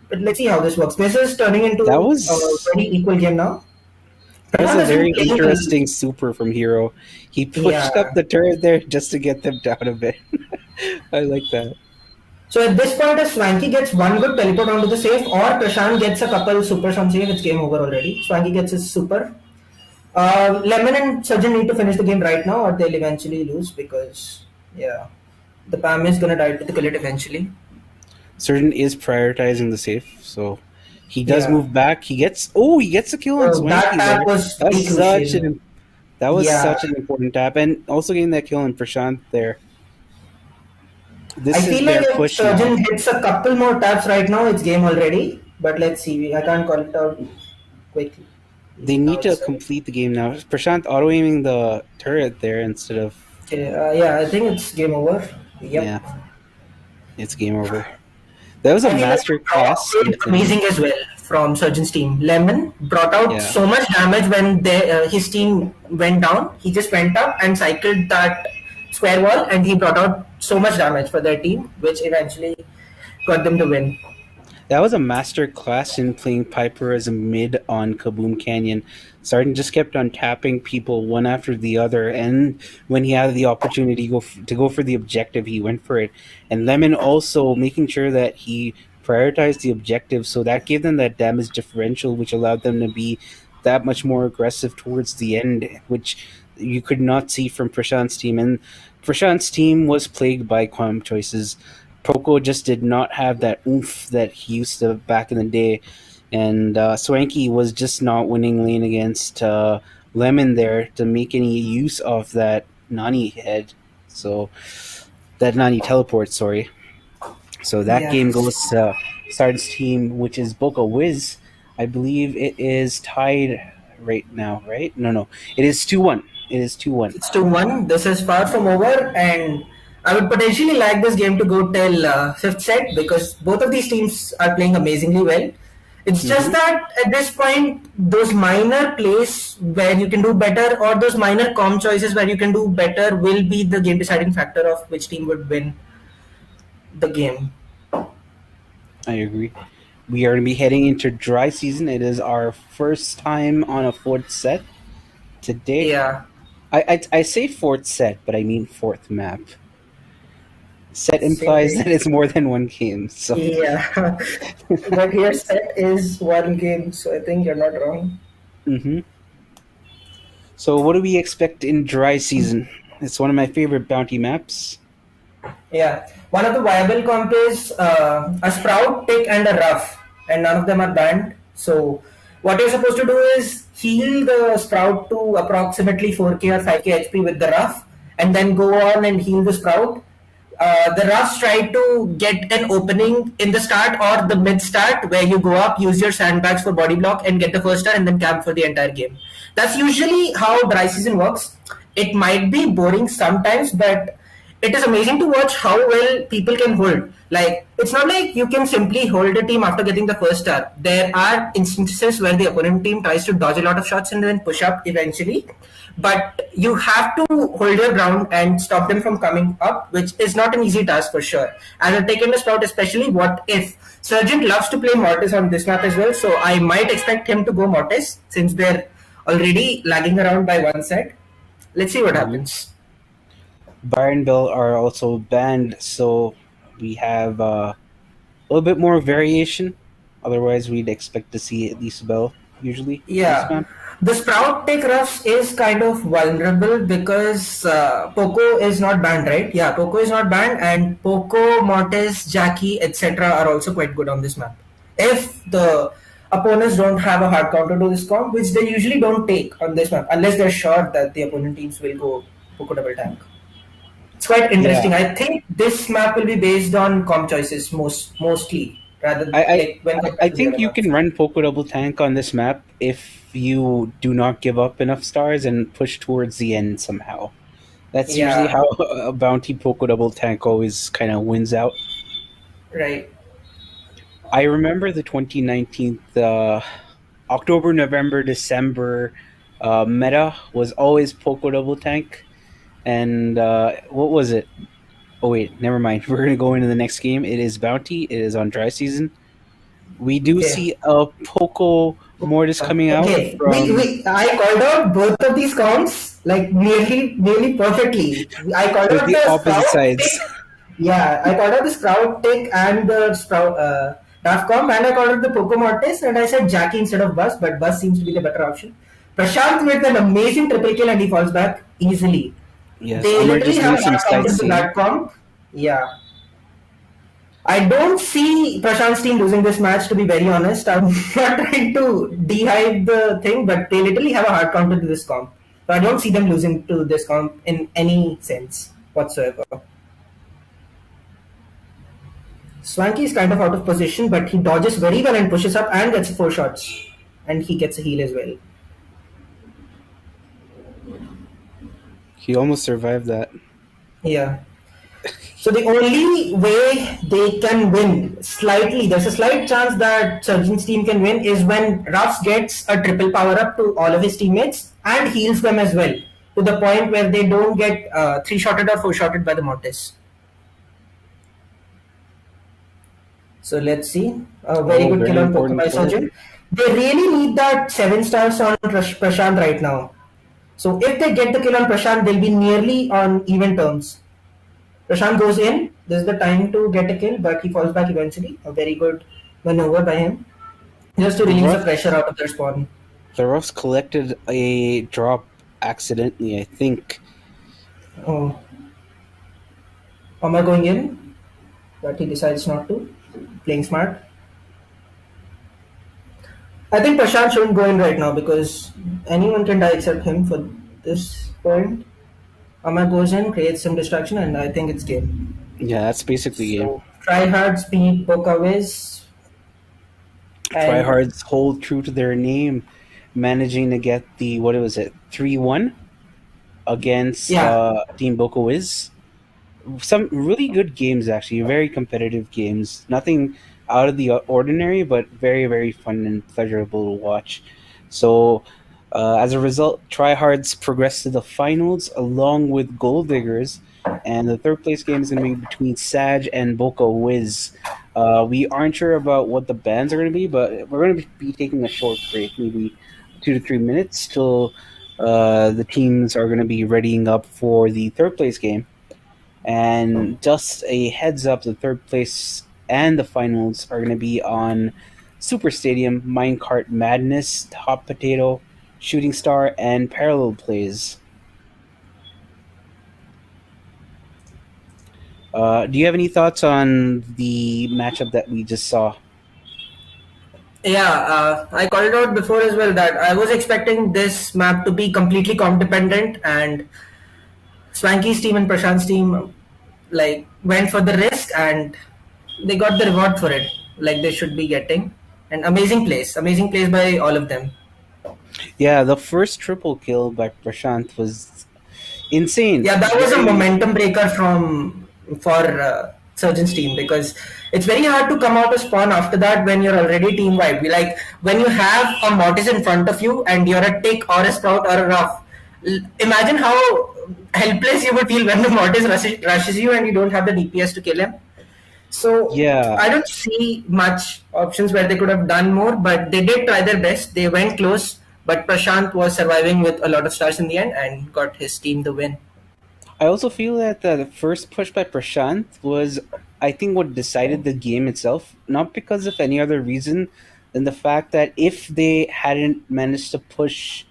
But let's see how this works. This is turning into
That was-
a very equal game now.
That was a
Prashant
very
isn't playing-
interesting super from Hero. He pushed up the turret there just to get them down a bit. I like that.
So at this point, if Swanky gets one good teleport onto the safe, or Trashânt gets a couple supers on safe, it's game over already. Swanky gets his super. Lemon and Surgeon need to finish the game right now, or they'll eventually lose because, the Pam is gonna die to the Colette eventually.
Surgeon is prioritizing the safe, so he does move back. He gets a kill on Swanky.
That tap was pretty crucial.
That was such an important tap, and also getting that kill on Trashânt there. This
I
is
feel
their
like if
push
Surgeon
now.
hits a couple more taps right now, it's game already. But let's see. I can't call it out quickly.
They need to complete the game now. Prashant auto-aiming the turret there instead of...
Okay, I think it's game over. Yep.
Yeah, it's game over. That was a master class.
Amazing as well from Surgeon's team. Lemon brought out so much damage when his team went down. He just went up and cycled that square wall, and he brought out so much damage for their team, which eventually got them to win.
That was a master class in playing Piper as a mid on Kaboom Canyon. Sarden just kept on tapping people one after the other, and when he had the opportunity to go for the objective, he went for it. And Lemon also making sure that he prioritized the objective, so that gave them that damage differential, which allowed them to be that much more aggressive towards the end, which you could not see from Prashant's team. And Prashant's team was plagued by comp choices. Poco just did not have that oomph that he used to back in the day. And Swanky was just not winning lane against Lemon there to make any use of that Nani head. So, that Nani teleport, sorry. So that game goes to Sarden's team, which is Boka Wiz. I believe it is tied right now, right? No. It is 2-1. It's
2-1. This is far from over, and I would potentially like this game to go till fifth set because both of these teams are playing amazingly well. It's just that at this point, those minor plays where you can do better or those minor comp choices where you can do better will be the game deciding factor of which team would win the game.
I agree. We are going to be heading into dry season. It is our first time on a fourth set today.
Yeah.
I say fourth set, but I mean fourth map. Set implies that it's more than one game. So.
Yeah. But here set is one game, so I think you're not wrong.
Mm-hmm. So what do we expect in dry season? It's one of my favorite bounty maps.
Yeah. One of the viable comp is a Sprout, Tick, and a Ruff, and none of them are banned. So what you're supposed to do is heal the Sprout to approximately 4k or 5k HP with the Ruff, and then go on and heal the Sprout. The roughs try to get an opening in the start or the mid start where you go up, use your sandbags for body block, and get the first star and then camp for the entire game. That's usually how dry season works. It might be boring sometimes, but it is amazing to watch how well people can hold. Like, it's not like you can simply hold a team after getting the first star. There are instances where the opponent team tries to dodge a lot of shots and then push up eventually. But you have to hold your ground and stop them from coming up, which is not an easy task for sure. As a taken the sprout, especially, what if Sergeant loves to play Mortis on this map as well, so I might expect him to go Mortis since they're already lagging around by one set. Let's see what happens.
Byron Bell are also banned, so we have a little bit more variation. Otherwise, we'd expect to see at least Bell usually.
Yeah. The Sprout Take Rush is kind of vulnerable because Poco is not banned, right? Yeah, Poco is not banned, and Poco, Mortis, Jackie, etc. are also quite good on this map. If the opponents don't have a hard counter to this comp, which they usually don't take on this map, unless they're sure that the opponent teams will go Poco double tank. It's quite interesting.
Yeah.
I think this map will be based on comp choices mostly, rather than
I think you can run Poco double tank on this map if you do not give up enough stars and push towards the end somehow. That's usually how a bounty Poco double tank always kind of wins out.
Right.
I remember the 2019 October, November, December meta was always Poco double tank. And what was it? Oh wait, never mind. We're gonna go into the next game. It is bounty. It is on dry season. We do see a Poco Mortis coming out.
Okay, I called out both of these counts like nearly perfectly. I called out
the opposite sides.
Tick. Yeah, I called out the Sprout Tick and the Sprout Daft Comp, and I called out the Poco Mortis, and I said Jackie instead of Buzz, but Buzz seems to be the better option. Prashant with an amazing triple kill and he falls back easily.
Yes,
they
Amar
literally
just
have
some
a that comp. Yeah. I don't see Prashant's team losing this match, to be very honest. I'm not trying to dehype the thing, but they literally have a hard counter to this comp. So I don't see them losing to this comp in any sense whatsoever. Swanky is kind of out of position, but he dodges very well and pushes up and gets 4 shots. And he gets a heal as well.
He almost survived that.
Yeah. So the only way they can win there's a slight chance that Surgeon's team can win is when Ruffs gets a triple power up to all of his teammates and heals them as well, to the point where they don't get 3-shotted or 4-shotted by the Mortis. So let's see. A very good kill on Poco by Surgeon. They really need that 7 stars on Prashant right now. So if they get the kill on Prashant, they'll be nearly on even terms. Prashant goes in. This is the time to get a kill, but he falls back eventually. A very good maneuver by him. Just to release the pressure out of their spawn.
The Ruffs collected a drop accidentally, I think.
Oh. Amar going in, but he decides not to. Playing smart. I think Prashant shouldn't go in right now because anyone can die except him for this point. Amar goes in, creates some distraction, and I think it's game.
Yeah, that's basically game.
Tryhards beat Boka Wiz.
Tryhards hold true to their name, managing to get the 3-1 against Team Boka Wiz. Some really good games, actually, very competitive games. Nothing out of the ordinary, but very, very fun and pleasurable to watch. So, as a result, Tryhards progressed to the finals along with Gold Diggers, and the third place game is going to be between Sadge and Boka Wiz. We aren't sure about what the bans are going to be, but we're going to be taking a short break, maybe 2 to 3 minutes, till the teams are going to be readying up for the third place game. And just a heads up, the third place and the finals are going to be on Super Stadium, Minecart Madness, Hot Potato, Shooting Star, and Parallel Plays. Do you have any thoughts on the matchup that we just saw?
Yeah, I called it out before as well that I was expecting this map to be completely comp dependent, and Swanky's team and Prashant's team like went for the risk and they got the reward for it, like they should be getting. And amazing plays by all of them.
Yeah, the first triple kill by Prashant was insane.
Yeah, that was a
Very.
momentum breaker from for Surgeon's team, because it's very hard to come out of spawn after that when you're already team wide. Like when you have a Mortis in front of you and you're a Tick or a Sprout or a Ruff. Imagine how helpless you would feel when the Mortis rushes you and you don't have the DPS to kill him. So
Yeah,
I don't see much options where they could have done more, but they did try their best. They went close, but Prashant was surviving with a lot of stars in the end and got his team the win.
I also feel that the first push by Prashant was, I think, what decided the game itself, not because of any other reason than the fact that if they hadn't managed to push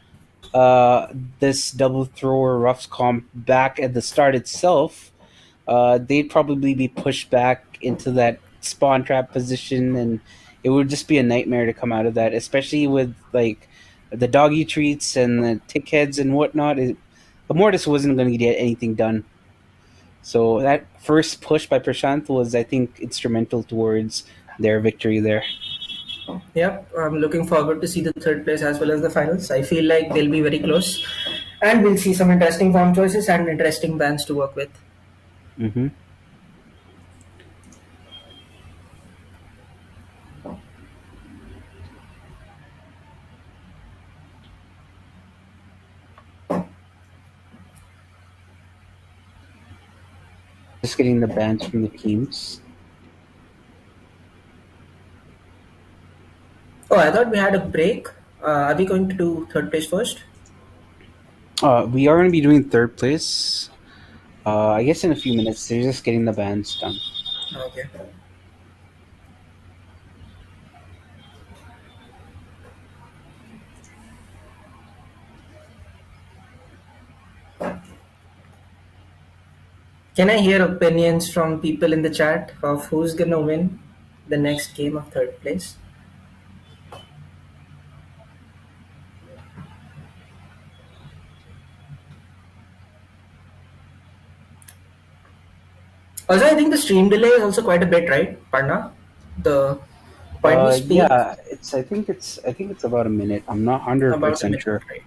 this double thrower Ruff's comp back at the start itself, they'd probably be pushed back into that spawn trap position, and it would just be a nightmare to come out of that, especially with like the doggy treats and the tick heads and whatnot. The Mortis wasn't going to get anything done. So that first push by Prashant was, I think, instrumental towards their victory there.
Yep, I'm looking forward to see the third place as well as the finals. I feel like they'll be very close, and we'll see some interesting farm choices and interesting bans to work with.
Hmm. Just getting the bans from the teams.
Oh, I thought we had a break. Are we going to do third place first?
We are going to be doing third place. I guess in a few minutes. They're just getting the bans done.
Okay. Can I hear opinions from people in the chat of who's gonna win the next game of third place? Also, I think the stream delay is also quite a bit, right, Parna? The point we speak
Yeah, I think it's about a minute. I'm not hundred
about a
percent
minute,
sure.
right?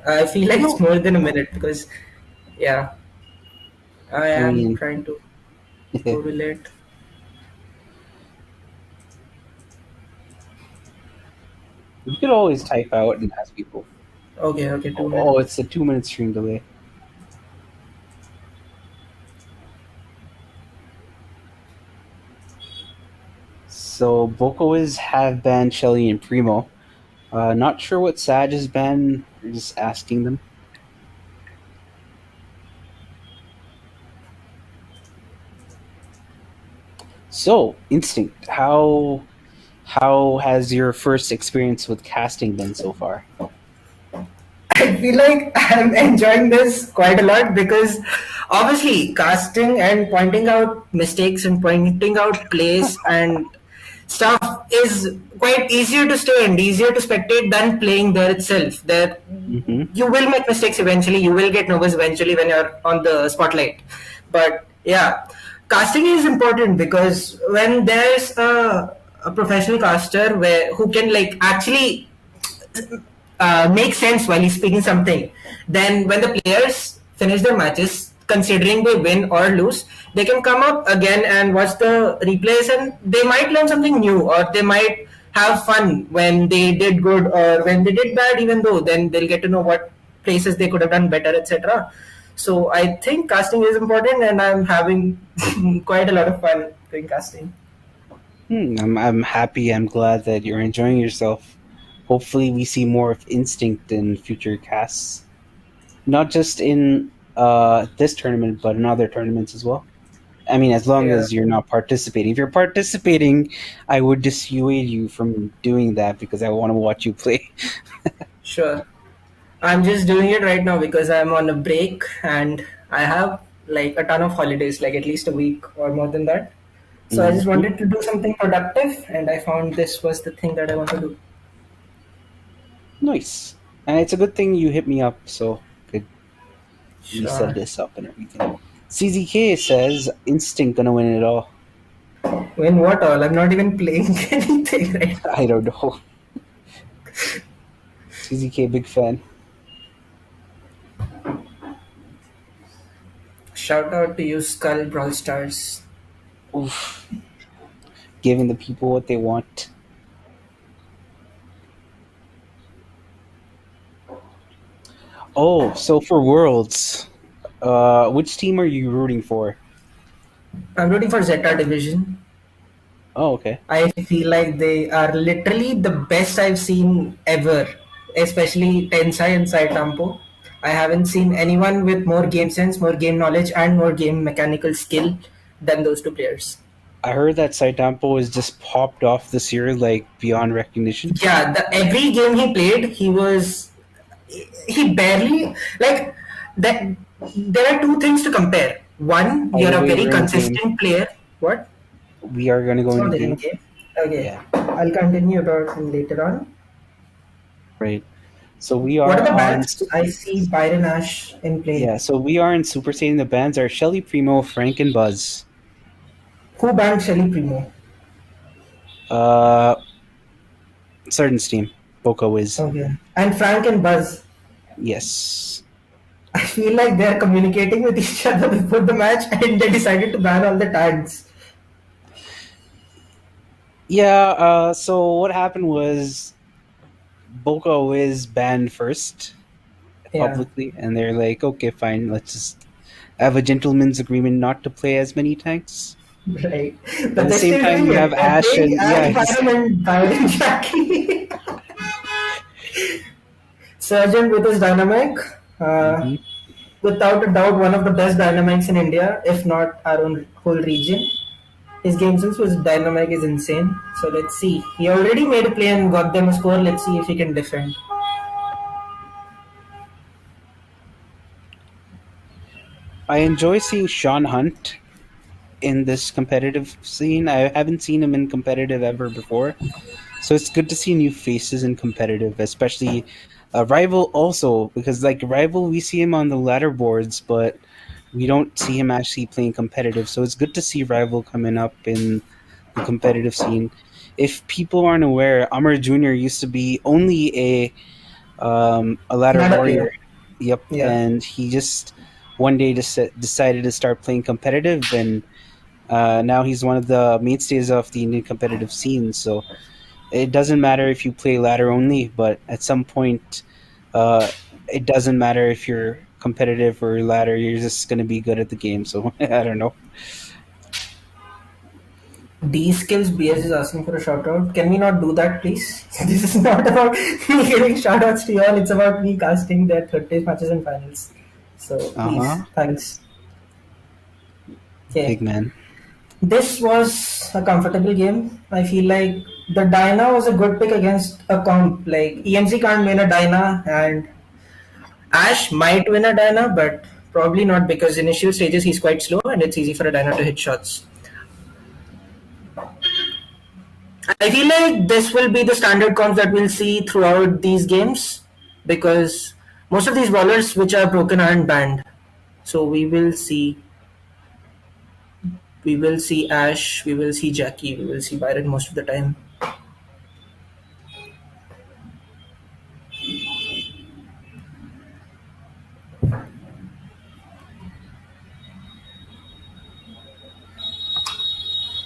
I feel like it's more than a minute because, yeah, I
I
am
mean,
trying to
we
correlate.
could always type out and ask people.
Okay, okay, 2 minutes.
Oh, it's a 2 minute stream delay. So Boka Wiz have banned Shelly and Primo. Not sure what Sadge has banned. We're just asking them. So Instinct, how has your first experience with casting been so far?
I feel like I'm enjoying this quite a lot because obviously casting and pointing out mistakes and pointing out plays and stuff is quite easier to stay and easier to spectate than playing there itself. That
Mm-hmm.
you will make mistakes eventually, you will get nervous eventually when you're on the spotlight. But yeah, casting is important because when there's a professional caster who can like actually make sense while he's speaking something. Then when the players finish their matches, considering they win or lose, they can come up again and watch the replays and they might learn something new or they might have fun when they did good or when they did bad even though then they'll get to know what places they could have done better, etc. So I think casting is important and I'm having quite a lot of fun doing casting.
I'm happy. I'm glad that you're enjoying yourself. Hopefully, we see more of Instinct in future casts, not just in this tournament, but in other tournaments as well. I mean, as long
Yeah.
as you're not participating. If you're participating, I would dissuade you from doing that because I want to watch you play.
Sure. I'm just doing it right now because I'm on a break and I have like a ton of holidays, like at least a week or more than that. So I just
Mhm.
wanted to do something productive and I found this was the thing that I want to do.
Nice. And it's a good thing you hit me up so could we set
Sure.
this up and everything. CZK says Instinct gonna win it all.
Win what all? I'm not even playing anything right now.
I don't know. CZK, big fan.
Shout out to you, Skull Brawl Stars.
Oof. Giving the people what they want. Oh, so for Worlds, which team are you rooting for?
I'm rooting for Zeta Division.
Oh, okay.
I feel like they are literally the best I've seen ever, especially Tensai and Saitampo. I haven't seen anyone with more game sense, more game knowledge, and more game mechanical skill than those two players.
I heard that Saitampo is just popped off this year, like beyond recognition.
Yeah, every game he played, he barely like that. There are two things to compare. One, you're a
Wait,
very
we're in
consistent
game.
player. What?
We are gonna go
Oh,
into
they're in
game.
game. Okay,
Yeah,
I'll continue about him later on.
right. So we
What
are
are the
on.
bans? I see Byron Ash in play.
Yeah, so we are in Super Saiyan. The bands are Shelly Primo, Frank, and Buzz.
Who banned Shelly Primo?
Uh, certain team, Boka Wiz.
Okay. And Frank and Buzz.
Yes.
I feel like they're communicating with each other before the match and they decided to ban all the tags.
Yeah. So what happened was Boka Wiz banned first
Yeah.
publicly, and they're like, "Okay, fine. Let's just have a gentleman's agreement not to play as many tanks."
Right.
At
But
the
they're
same
still
time,
doing
you
it.
have
They're
Ash
playing
and yeah,
Byron and Byron Jackie. Sergeant with his dynamic.
Mhm.
Without a doubt, one of the best dynamics in India, if not our own whole region. His game sense was dynamic is insane. So let's see. He already made a play and got them a score. Let's see if he can defend.
I enjoy seeing Shawn Hunt in this competitive scene. I haven't seen him in competitive ever before, so it's good to see new faces in competitive, especially Rival also, because like Rival we see him on the ladder boards, but we don't see him actually playing competitive. So it's good to see Rival coming up in the competitive scene. If people aren't aware, Amar Jr. used to be only a ladder
Ladder
warrior.
player.
Yep,
Yeah.
and he just one day decided to start playing competitive, and now he's one of the mainstays of the Indian competitive scene. So it doesn't matter if you play ladder only, but at some point, it doesn't matter if you're competitive or ladder. You're just gonna be good at the game. So I don't know.
DSKillzZz is asking for a shout out. Can we not do that, please? This is not about me giving shout outs to y'all. It's about me casting their third place matches and finals. So please, thanks. Okay.
Big man.
This was a comfortable game. I feel like the Dyna was a good pick against a comp. Like EMZ can't win a Dyna and Ash might win a Dyna, but probably not because initial stages he's quite slow and it's easy for a Dyna to hit shots. I feel like this will be the standard comps that we'll see throughout these games because most of these brawlers which are broken aren't banned. So we will see Ash, we will see Jackie, we will see Byron most of the time.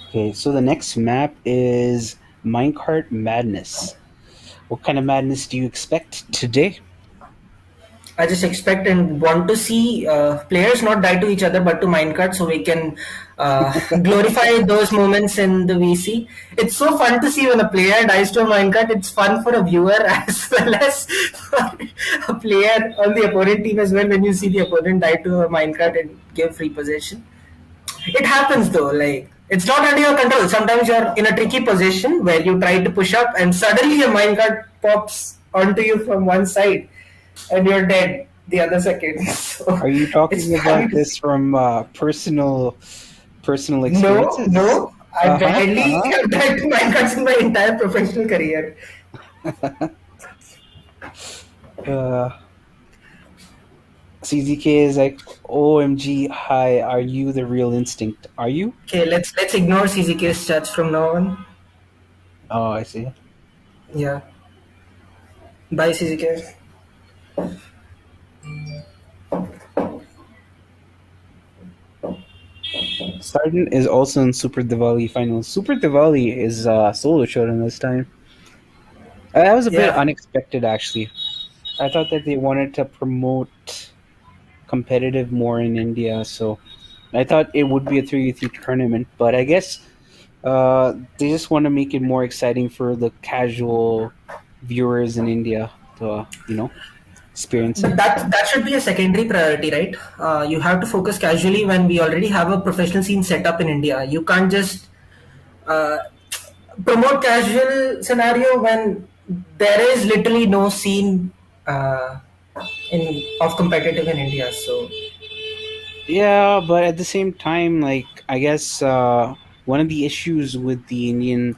Okay, so the next map is Minecart Madness. What kind of madness do you expect today?
I just expect and want to see players not die to each other but to minecart so we can glorify those moments in the VC. It's so fun to see when a player dies to a minecart. It's fun for a viewer as well as for a player on the opponent team as well when you see the opponent die to a minecart and give free possession. It happens though, like it's not under your control. Sometimes you're in a tricky position where you try to push up and suddenly a minecart pops onto you from one side and you're dead the other second. So
Are you talking
it's
about
fun to
this from personal
No,
experiences?
no. I
Uh-huh,
barely
uh-huh.
have tried to minecarts in my entire professional career.
CZK is like, OMG, hi, are you the real instinct? Are you?
Okay, let's ignore CZK's chats from now on.
Oh, I see.
Yeah. Bye, CZK.
Sargent is also in Super Diwali finals. Super Diwali is solo showdown this time. That was a bit
Yeah.
unexpected, actually. I thought that they wanted to promote competitive more in India, so I thought it would be a 3v3 tournament, but I guess they just want to make it more exciting for the casual viewers in India to, experience
But
it.
that should be a secondary priority, right? You have to focus casually when we already have a professional scene set up in India. You can't just uh, promote casual scenario when there is literally no scene uh, in of competitive in India. So
Yeah, but at the same time, like, I guess one of the issues with the Indian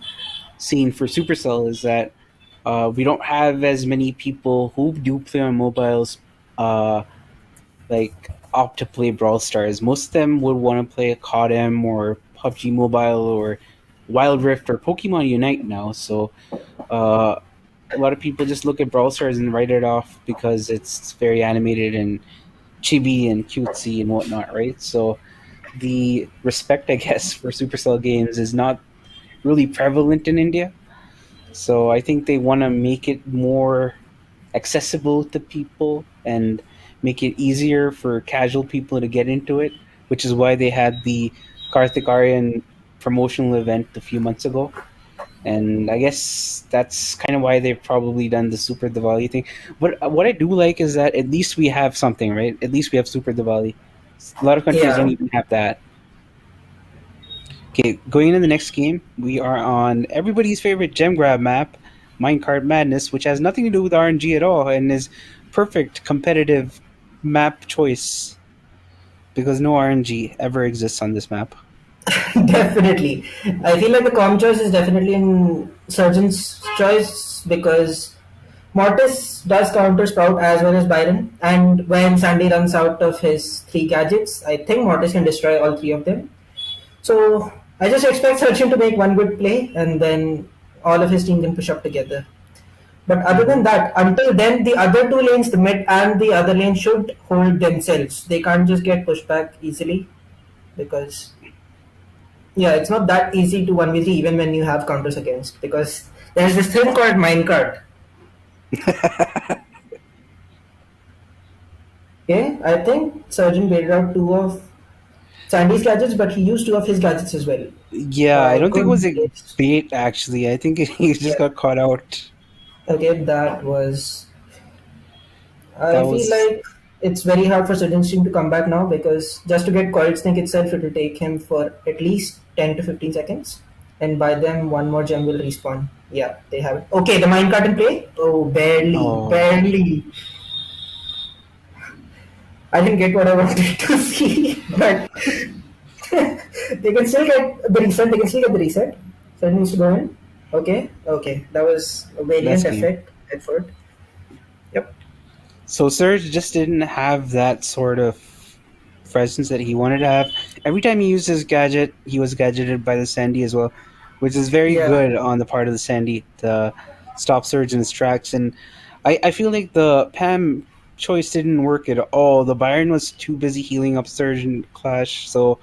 scene for Supercell is that we don't have as many people who do play on mobiles, like, opt to play Brawl Stars. Most of them would want to play CODM or PUBG Mobile or Wild Rift or Pokemon Unite now. So uh, a lot of people just look at Brawl Stars and write it off because it's very animated and chibi and cutesy and whatnot, right? So the respect, I guess, for Supercell games is not really prevalent in India. So I think they want to make it more accessible to people and make it easier for casual people to get into it, which is why they had the Karthik Aryan promotional event a few months ago. And I guess that's kind of why they've probably done the Super Diwali thing. But what I do like is that at least we have something, right? At least we have Super Diwali. A lot of countries don't
yeah,
even have that. Okay, going into the next game, we are on everybody's favorite gem grab map, Minecart Madness, which has nothing to do with RNG at all and is perfect competitive map choice because no RNG ever exists on this map.
definitely. I feel like the com choice is definitely in Surgeon's choice because Mortis does counter Sprout as well as Byron, and when Sandy runs out of his three gadgets, I think Mortis can destroy all three of them. So I just expect Surgeon to make one good play, and then all of his team can push up together. But other than
Mhm.
that, until then, the other two lanes, the mid and the other lane, should hold themselves. They can't just get pushed back easily because yeah, it's not that easy to 1v3 even when you have counters against because there's this thing called minecart. Okay, I think Surgeon baited out two of Sandy's gadgets, but he used two of his gadgets as well.
Yeah, I
I
don't think it was
could
a
guess.
bait actually. I think he just
Yeah.
got caught out.
Okay, that was. I
That
feel
was
like it's very hard for Surgeon's team to come back now because just to get Coiled Snake itself, it will take him for at least 10 to 15 seconds. And by then, one more gem will respawn. Yeah, they have it. Okay, the minecart in play? Oh, barely,
oh
barely. I didn't get what I wanted to see, but they can still get the reset. They can still get the reset. So it needs to go in. Okay, okay. That was a
that's
valiant
game.
effort. Yep.
So Serge just didn't have that sort of presence that he wanted to have. Every time he used his gadget, he was gadgeted by the Sandy as well, which is very
Yeah.
good on the part of the Sandy to stop Surge in his tracks. And I feel like the Pam choice didn't work at all. The Byron was too busy healing up Surge in Clash, so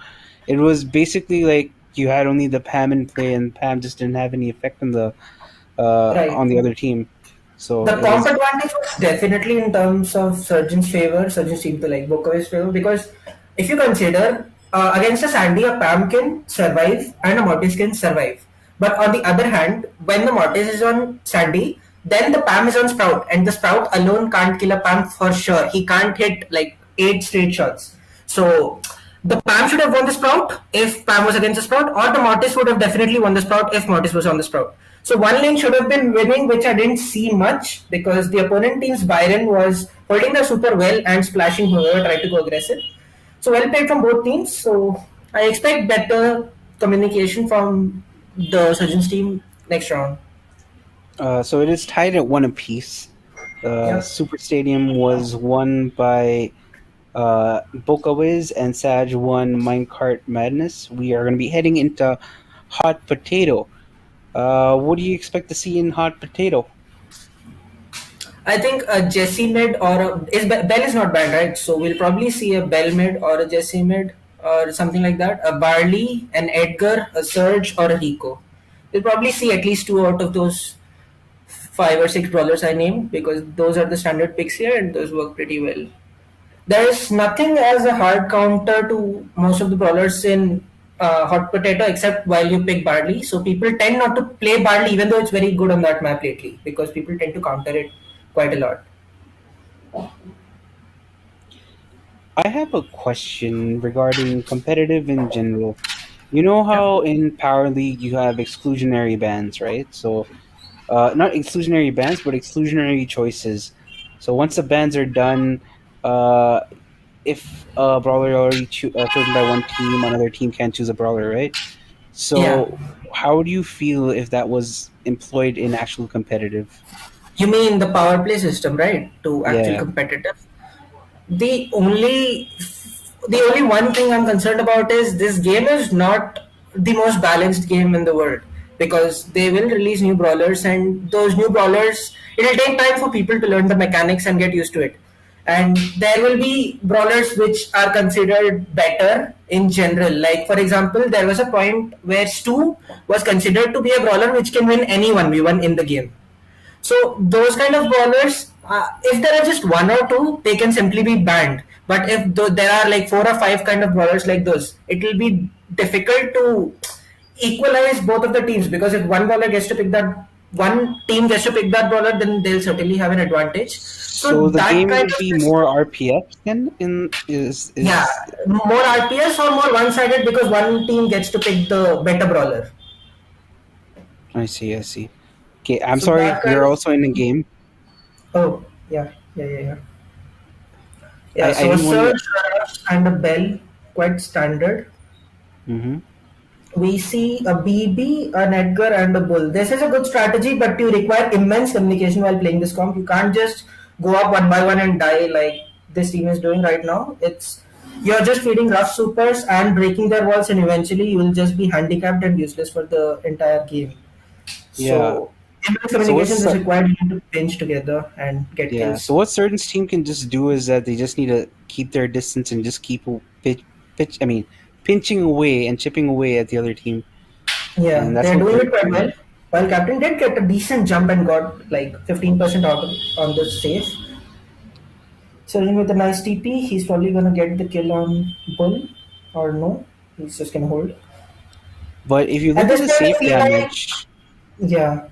it was basically like you had only the Pam in play, and Pam just didn't have any effect
Right.
on the other team. So
The
it
comp
was
advantage was definitely in terms of Surgeon's favor. Surgeon seemed to like Boka Wiz favor because if you consider against a Sandy, a Pam can survive and a Mortis can survive. But on the other hand, when the Mortis is on Sandy, then the Pam is on Sprout, and the Sprout alone can't kill a Pam for sure. He can't hit like 8 straight shots. So the Pam should have won the Sprout if Pam was against the Sprout, or the Mortis would have definitely won the Sprout if Mortis was on the Sprout. So one lane should have been winning, which I didn't see much because the opponent team's Byron was holding the super well and splashing whoever tried to go aggressive. So well played from both teams. So I expect better communication from the Surgeons team next round.
so it is tied at one apiece.
Yep.
Super Stadium was won by Boka Wiz and Sadge won Minecart Madness. We are going to be heading into Hot Potato. What do you expect to see in Hot Potato?
I think a Jesse mid or Bell is not bad, right? So we'll probably see a Bell mid or a Jesse mid or something like that. A Barley, an Edgar, a Surge, or a Rico. We'll probably see at least two out of those five or six brawlers I named because those are the standard picks here and those work pretty well. There is nothing as a hard counter to most of the brawlers in Hot Potato except while you pick Barley. So people tend not to play Barley even though it's very good on that map lately because people tend to counter it quite a lot.
I have a question regarding competitive in general. You know
Yeah.
how in Power League you have exclusionary bans, right? So, not exclusionary bans, but exclusionary choices. So once the bans are done, uh, if a brawler already chosen by one team, another team can't choose a brawler, right?
Yeah.
So, how do you feel if that was employed in actual competitive?
You mean the power play system, right? To actual
Yeah,
competitive. The only the only one thing I'm concerned about is this game is not the most balanced game in the world because they will release new brawlers and those new brawlers it'll take time for people to learn the mechanics and get used to it. And there will be brawlers which are considered better in general. Like for example, there was a point where Stu was considered to be a brawler which can win any 1v1 in the game. So those kind of bowlers, if there are just one or two, they can simply be banned. But if there are like four or five kind of bowlers like those, it will be difficult to equalize both of the teams because if one bowler gets to pick that one team gets to pick that bowler, then they'll certainly have an advantage. So
so the
that
game
kind
would
of
be more RPF then in
yeah,
is
more RPS or more one-sided because one team gets to pick the better brawler.
I see, I see. Okay, I'm
So
sorry,
that kind
you're
of
also in the game.
oh yeah. Yeah,
I
so a
didn't want to.
surge and a bell, quite standard.
Mm-hmm.
We see a BB, an Edgar, and a bull. This is a good strategy, but you require immense communication while playing this comp. You can't just go up one by one and die like this team is doing right now. It's you're just feeding rough supers and breaking their walls, and eventually you will just be handicapped and useless for the entire game.
Yeah.
So immense
So
communication
what's
is required. You need to pinch together and get
yeah? So
kills.
what certain team can just do is that they just need to keep their distance and just keep pitch. I mean, pinching away and chipping away at the other team,
Yeah,
and that's
they're
what
doing
they're
it quite
doing.
well. While Captain did get a decent jump and got like 15% out of, on the safe. Surging with a nice TP, he's probably gonna get the kill on Bull. Or no, he's just gonna hold.
But if you
At
look at
this
the
point, I
safe
feel like,
damage,
yeah,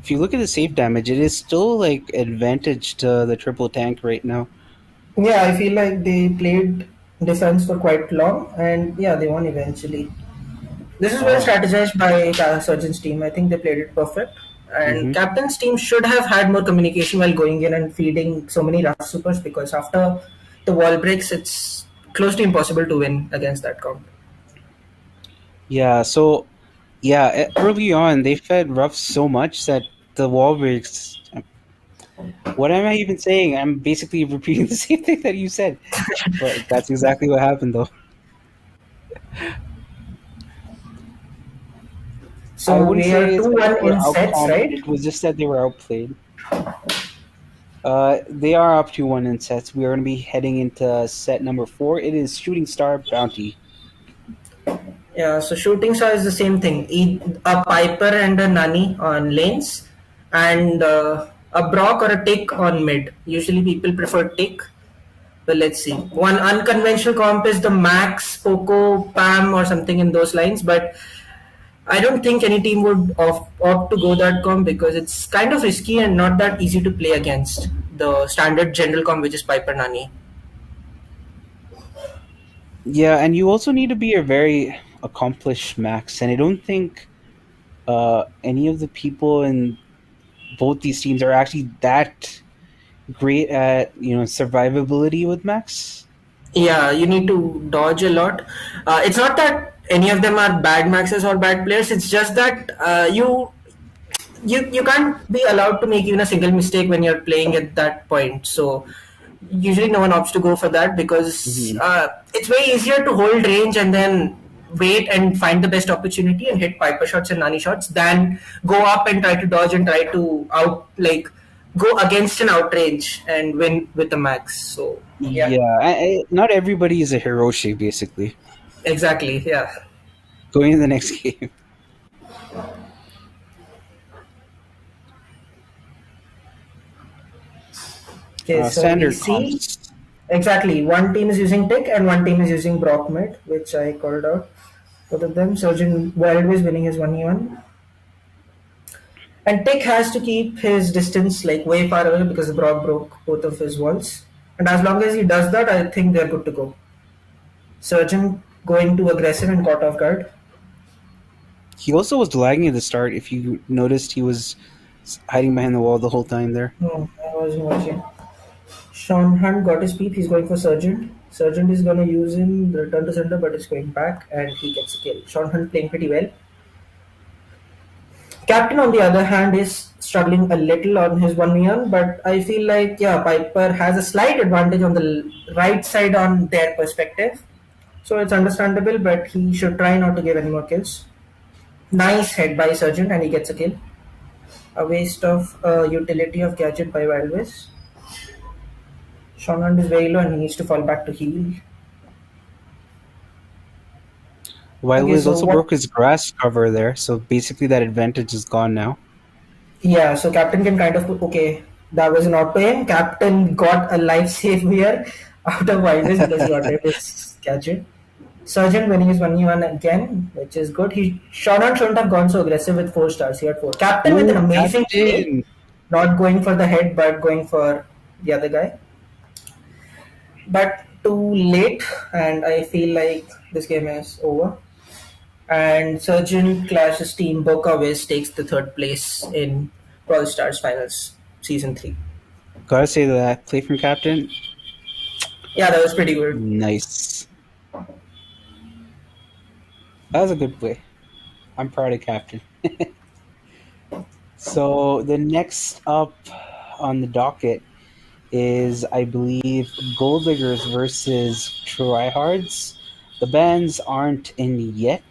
if you look at the safe damage, it is still like advantage to the triple tank right now.
yeah, I feel like they played defense for quite long and yeah, they won eventually. This is well
Oh.
strategized by Surgeon's team. I think they played it perfect. And
Mm-hmm.
Captain's team should have had more communication while going in and feeding so many rough supers because after the wall breaks, it's close to impossible to win against that comp.
Yeah. So yeah, early on they fed Ruff so much that the wall breaks. What am I even saying? I'm basically repeating the same thing that you said, but that's exactly what happened though. I
So
wouldn't
we are
say it's that they
2-1
were
in sets,
outcomped.
right?
It was just that they were outplayed. They are up to one in sets. We are going to be heading into set number 4. It is Shooting Star Bounty.
Yeah, so shooting star is the same thing. A Piper and a Nani on lanes, and a Brock or a Tick on mid. Usually people prefer Tick. But let's see. One unconventional comp is the Max, Poco, Pam, or something in those lines. But I don't think any team would opt to go that comp because it's kind of risky and not that easy to play against the standard general comp, which is Piper Nani.
Yeah, and you also need to be a very accomplished max. And I don't think any of the people in both these teams are actually that great at survivability with max.
Yeah, you need to dodge a lot. It's not that any of them are bad maxes or bad players. It's just that you can't be allowed to make even a single mistake when you're playing at that point. So usually no one opts to go for that because
Mhm.
it's way easier to hold range and then wait and find the best opportunity and hit piper shots and nani shots than go up and try to dodge and try to go against an outrange and win with the max. So yeah,
Yeah, not everybody is a Hiroshi, basically.
exactly. Yeah.
Going to the next game.
Okay, so we
Standard
see
comps.
exactly one team is using Tick and one team is using Brock mid, which I called out. Both of them. Surgeon wildwiz winning his 1v1. And Tick has to keep his distance like way far away because Brock broke both of his walls. And as long as he does that, I think they're good to go. Surgeon going too aggressive and caught off guard.
He also was lagging at the start. If you noticed, he was hiding behind the wall the whole time there.
No, I wasn't watching. Shawn Hunt got his peep. He's going for Surgeon. Surgeon is going to use him, return to center, but it's going back and he gets a kill. Shawn Hunt playing pretty well. Captain, on the other hand, is struggling a little on his 1v1, but I feel like, yeah, Piper has a slight advantage on the right side on their perspective. So it's understandable, but he should try not to give any more kills. Nice head by Surgeon, and he gets a kill. A waste of utility of gadget by wildwiz. Shawn Hunt is very low and he needs to fall back to heal. Okay,
Wildwiz
so
also
what?
broke his grass cover there, so basically that advantage is gone now.
Yeah, so Captain can kind of put, okay, that was an auto aim. Captain got a life save here out of wildwiz because he auto his gadget. Surgeon winning his 1v1 again, which is good. Shawn Hunt shouldn't have gone so aggressive with 4 stars. He had 4. Captain with an
Ooh,
amazing play,
Captain!
not going for the head but going for the other guy. But too late, and I feel like this game is over. And Surgeon Clash's team Boka Wiz takes the third place in Brawl Stars Finals Season 3.
Gotta say that play from Captain,
Yeah, that was pretty good.
nice. That was a good play. I'm proud of Captain. So the next up on the docket is, I believe, Gold Diggers versus Tryhards. The bans aren't in yet.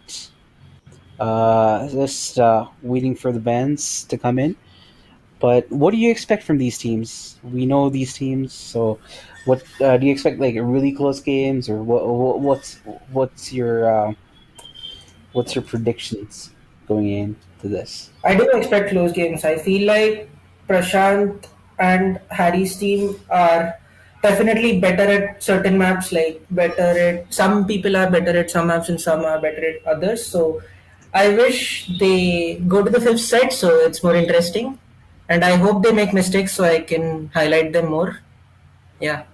Just waiting for the bans to come in. But what do you expect from these teams? We know these teams, so what do you expect? Like really close games, or what's your predictions going into this?
I do expect close games. I feel like Trashânt and Harry's team are definitely better at certain maps, like better at some people are better at some maps and some are better at others. So I wish they go to the fifth set so it's more interesting. And I hope they make mistakes so I can highlight them more. Yeah.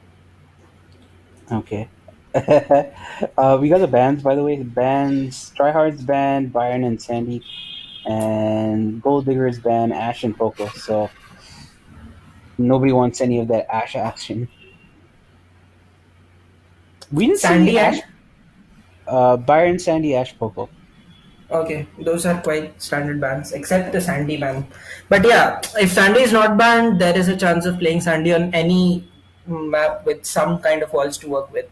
Okay. We got the bands, by the way. The bands: Tryhards band Byron and Sandy, and Gold Diggers band Ash and Poco. So nobody wants any of that Ash action. We didn't
Sandy
see
and
Byron, Sandy, Ash, Poco.
okay, those are quite standard bans, except the Sandy ban. But yeah, if Sandy is not banned, there is a chance of playing Sandy on any map with some kind of walls to work with.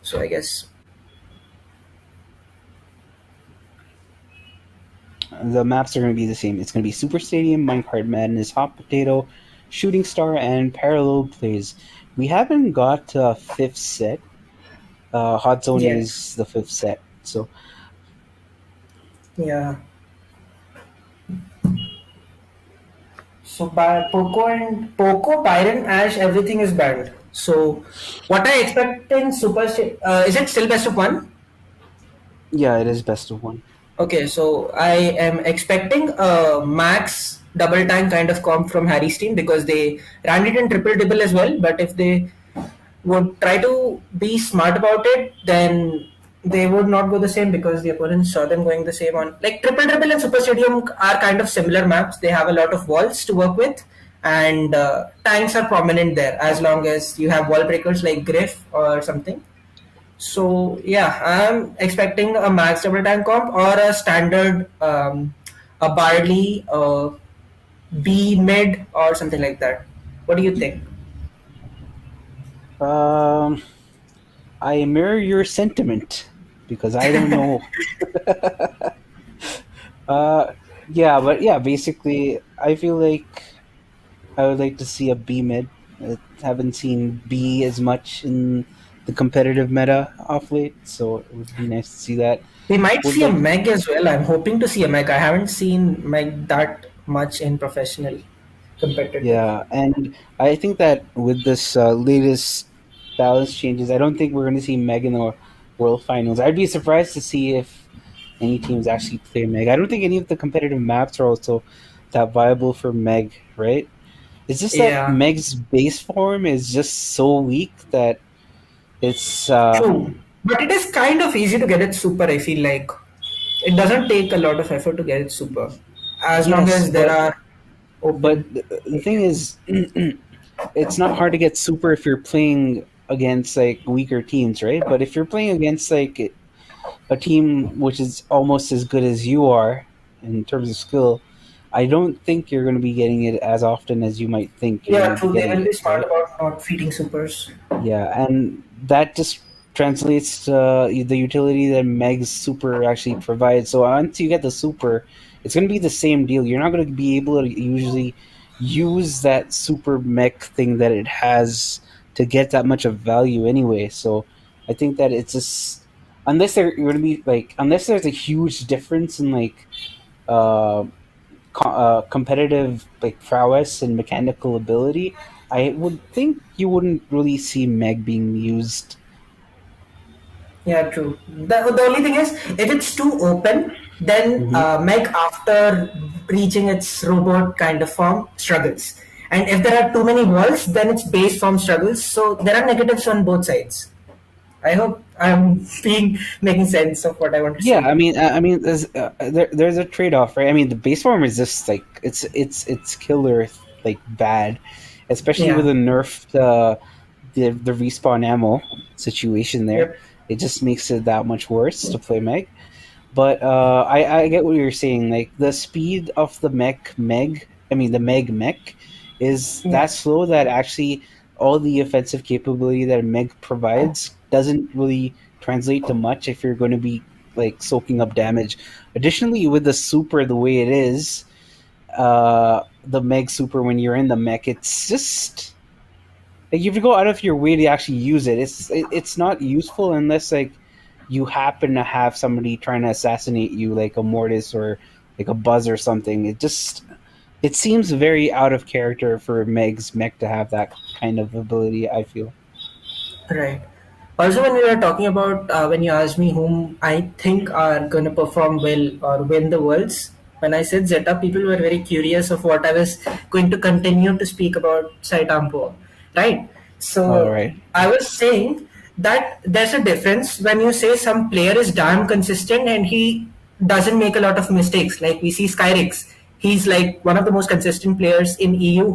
So I guess
The maps are going to be the same. It's going to be Super Stadium, Minecart Madness, Hot Potato, Shooting Star, and Parallel Plays. We haven't got a fifth set. Hot Zone
yes,
is the fifth set. So
yeah. So by Poco, Byron, Ash, everything is banned. So what I expect in is it still best of one?
yeah, it is best of one.
Okay, so I am expecting a max double tank kind of comp from Harry's team because they ran it in triple double as well. But if they would try to be smart about it, then they would not go the same because the opponents saw them going the same on like triple triple and super stadium are kind of similar maps. They have a lot of walls to work with, and tanks are prominent there as long as you have wall breakers like Griff or something. So yeah, I'm expecting a max double tank comp or a standard a Barley B mid or something like that. What do you think?
Um, I mirror your sentiment because I don't know. Uh, yeah, but yeah, basically, I feel like I would like to see a B mid. I haven't seen B as much in the competitive meta off late, so it would be nice to see that.
We might
Would
see a
like,
Meg as well. I'm hoping to see a Meg. I haven't seen Meg that much in professional competitive.
yeah, and I think that with this latest balance changes, I don't think we're going to see Meg in the World Finals. I'd be surprised to see if any teams actually play Meg. I don't think any of the competitive maps are also that viable for Meg, right? It's just that
Yeah,
Meg's base form is just so weak that it's
true. But it is kind of easy to get it super, I feel like. It doesn't take a lot of effort to get it super. As long
yes,
as there are
but
open
the thing
areas.
is, it's not hard to get super if you're playing against like weaker teams, right? But if you're playing against like a team which is almost as good as you are in terms of skill, I don't think you're going to be getting it as often as you might think you're going
Yeah,
to be
true. They
getting
will be
it,
smart
right?
about not feeding supers.
Yeah, and that just translates to the utility that Meg's super actually provides. So once you get the super, it's going to be the same deal. You're not going to be able to usually use that super mech thing that it has to get that much of value anyway. So I think that it's just unless they're going to be like unless there's a huge difference in like uh, competitive like prowess and mechanical ability, I would think you wouldn't really see Meg being used.
Yeah, true. The only thing is, if it's too open, then
Hmm.
Meg, after reaching its robot kind of form, struggles. And if there are too many walls, then its base form struggles. So there are negatives on both sides. I hope I'm being making sense of what I want to
Yeah,
say.
I mean, there's a trade off, right? I mean, the base form is just like it's killer like bad, especially with
Yeah.
a nerf the respawn ammo situation there.
Yep.
It just makes it that much worse to play Meg. But I get what you're saying. Like the speed of the the Meg mech, is that
Yeah.
slow that actually all the offensive capability that a Meg provides doesn't really translate to much if you're going to be like soaking up damage. Additionally, with the super the way it is, the Meg super when you're in the mech, it's just like you have to go out of your way to actually use it. It's not useful unless like you happen to have somebody trying to assassinate you, like a Mortis or like a Buzz or something. It seems very out of character for Meg's mech to have that kind of ability. I feel.
Right. Also, when we were talking about when you asked me whom I think are going to perform well or win the worlds, when I said Zeta, people were very curious of what I was going to continue to speak about Saitampo, right?
All
So
right.
I was saying that there's a difference when you say some player is damn consistent and he doesn't make a lot of mistakes. Like we see Skyrix, he's like one of the most consistent players in EU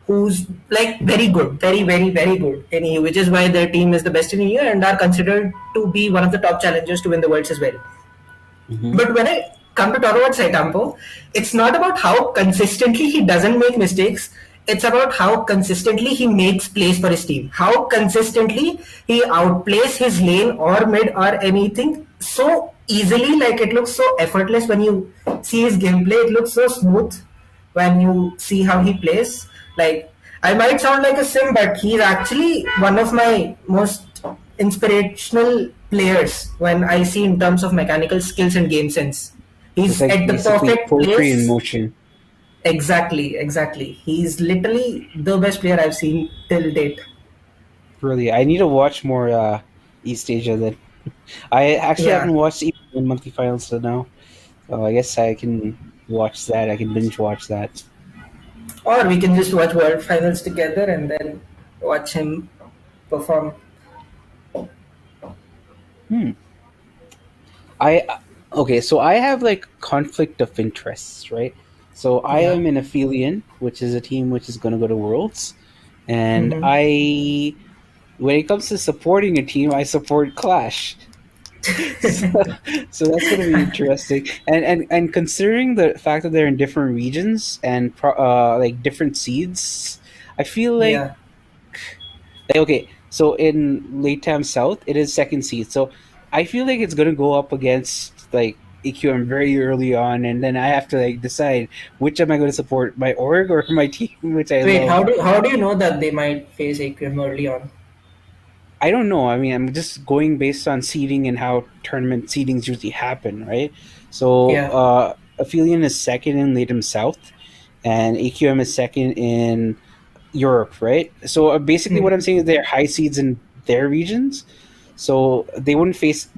who's like very good, very, very, very good in EU, which is why their team is the best in EU and are considered to be one of the top challengers to win the worlds as well.
Mm-hmm.
But when I come to talk about Saitampo, it's not about how consistently he doesn't make mistakes. It's about how consistently he makes plays for his team. How consistently he outplays his lane or mid or anything so easily. Like it looks so effortless when you see his gameplay. It looks so smooth when you see how he plays. Like I might sound like a sim, but he's actually one of my most inspirational players when I see in terms of mechanical skills and game sense.
It's
He's
like
at the
basically
perfect
poetry in
place.
motion.
Exactly, exactly. He's literally the best player I've seen till date.
Really, I need to watch more East Asia. Then I actually
Yeah.
haven't watched even monthly finals till now, so I guess I can watch that. I can binge watch that.
Or we can just watch World Finals together and then watch him perform.
Hmm. I okay, so I have like conflict of interests, right? So I
Yeah.
am an Aphelion, which is a team which is going to go to Worlds, and
Mm-hmm.
I, when it comes to supporting a team, I support Clash. So, so that's going to be interesting, and considering the fact that they're in different regions and like different seeds, I feel like
Yeah.
Okay, so in Latam South, it is second seed. So I feel like it's gonna go up against like EQM very early on, and then I have to like decide which am I going to support, my org or my team, which I
Wait,
love.
how do you know that they might face AQM early on?
I don't know. I mean, I'm just going based on seeding and how tournament seedings usually happen, right? So
Yeah.
Aphelion is second in Latam South, and AQM is second in Europe, right? So basically, what
Hmm.
I'm saying is they're high seeds in their regions, so they wouldn't face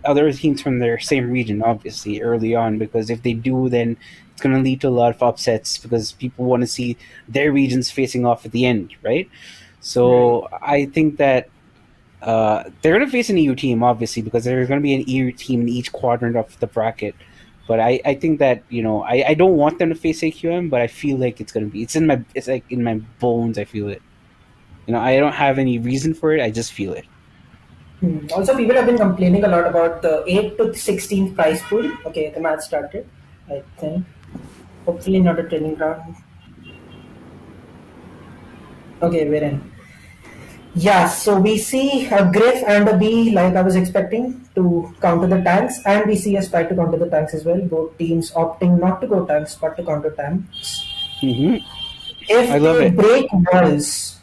other teams from their same region, obviously, early on, because if they do, then it's going to lead to a lot of upsets because people want to see their regions facing off at the end, right?
Right.
So I think that they're going to face an EU team, obviously, because there's going to be an EU team in each quadrant of the bracket. But I think that I don't want them to face AQM, but I feel like it's gonna be. It's like in my bones. I feel it. I don't have any reason for it. I just feel it.
Hmm. Also, people have been complaining a lot about the 8 to 16th prize pool. Okay, the match started, I think. Hopefully, not a training ground. Okay, we're in. Yeah, so we see a Griff and a B, like I was expecting, to counter the tanks, and we see a Spy to counter the tanks as well. Both teams opting not to go tanks but to counter tanks.
Hmm. I
If
love
they
it.
break walls,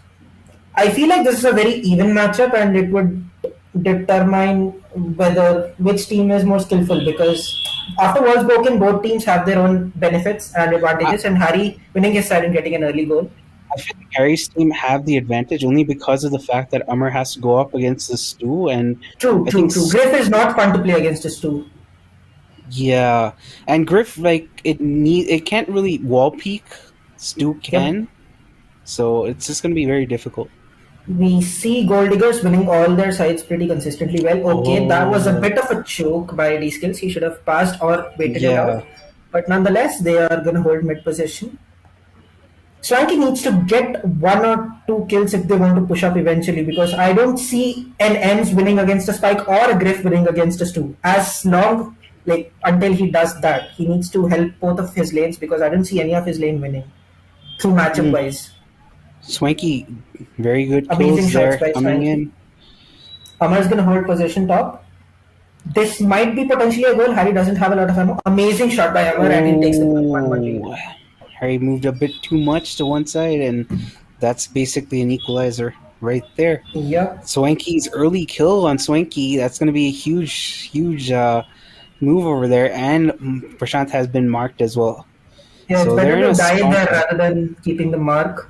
I feel like this is a very even matchup, and it would determine whether which team is more skillful. Because after walls broken, both teams have their own benefits and
I,
advantages, and Harry winning his side and getting an early goal.
I feel like Harry's team have the advantage only because of the fact that Amar has to go up against the Stu, and
True,
I think
true, true. Griff is not fun to play against us too.
yeah, and Griff like it can't really wall peak. Stu
Yep.
can, so it's just gonna be very difficult.
We see Gold Diggers winning all their sides pretty consistently well. Okay, that was a
Oh
bit of a choke by DSKillzZz. He should have passed or waited it
yeah.
out. But nonetheless, they are going to hold mid position. Swanky needs to get one or two kills if they want to push up eventually, because I don't see an Ems winning against a Spike or a Griff winning against a Stu. As long, like, until he does that, he needs to help both of his lanes, because I don't see any of his lane winning through matchup
Mm.
wise.
Swanky, very good
Amazing
kills
shots
there
by
coming
Swanky.
in.
Amar is going to hold possession top. This might be potentially a goal. Harry doesn't have a lot of ammo. Amazing shot by Amar, and he takes the 1-1 lead.
Oh, Harry moved a bit too much to one side, and that's basically an equalizer right there.
Yep.
Swanky's early kill on Swanky, that's going to be a huge, huge move over there, and Prashant has been marked as well.
Yeah, it's
So
better
they're in
to
a
die
strong
there
fight.
rather than keeping the mark.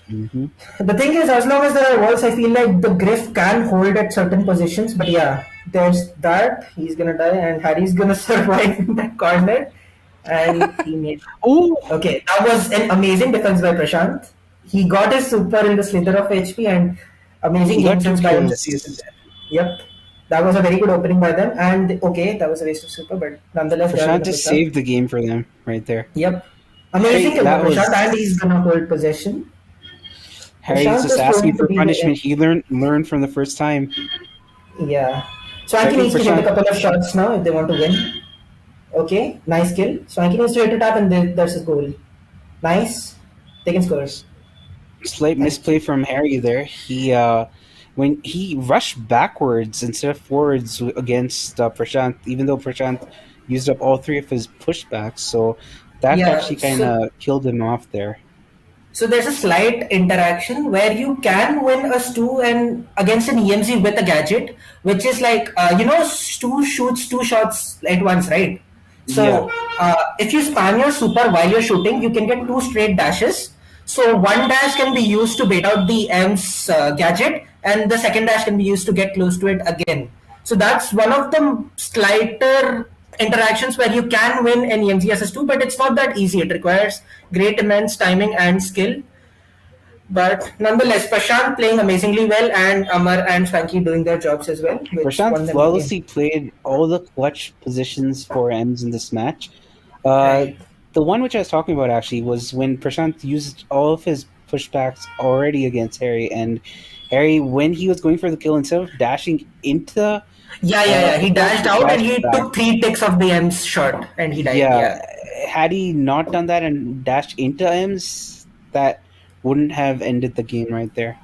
Hmm.
The thing is, as long as there are walls, I feel like the Griff can hold at certain positions. But yeah, there's that. He's gonna die, and Harry's gonna survive in that corner. And he made.
Oh,
Okay, that was an amazing defense by Prashant. He got his super in the slither of HP, and amazing
he
game
got two
sense by him just using
kills.
there. Yep. That was a very good opening by them. And okay, that was a waste of super, but nonetheless, they are
Prashant
gonna
just
push up.
saved the game for them right there.
Yep.
Harry,
Amazing kill by
that
Prashant, and
was
he's gonna hold possession.
Harry's
Prashant
just
is
asking
going to
for
be the
punishment. He learned from the first time.
yeah.
So I
Swanky
think
needs to hit a
Prashant
couple of shots now if they want to win. Okay, nice kill. Swanky needs to hit a tap, and there's his goal. Nice. They can score.
slight
Thank
misplay
you.
from Harry there. He when he rushed backwards instead of forwards against Prashant, even though Prashant used up all three of his pushbacks, so that
Yeah.
actually kind of killed him off there.
So there's a slight interaction where you can win a Stu and against an EMZ with a gadget, which is like Stu shoots two shots at once, right?
Yeah,
So if you spam your super while you're shooting, you can get two straight dashes. So one dash can be used to bait out the M's gadget, and the second dash can be used to get close to it again. So that's one of the slighter interactions where you can win an EMGSS2, but it's not that easy. It requires great immense timing and skill. But nonetheless, Prashant playing amazingly well, and Amar and Swanky doing their jobs as well, which
Prashant
won them the game.
flawlessly played all the clutch positions for M's in this match. Uh,
Right.
the one which I was talking about actually was when Prashant used all of his pushbacks already against Harry, and Harry, when he was going for the kill, instead of dashing into
Yeah. He
the kill,
dashed
he
out and
dashed
he
back.
took three ticks of the M's shot and he died.
Yeah,
Yeah.
had he not done that and dashed into M's, that wouldn't have ended the game right there.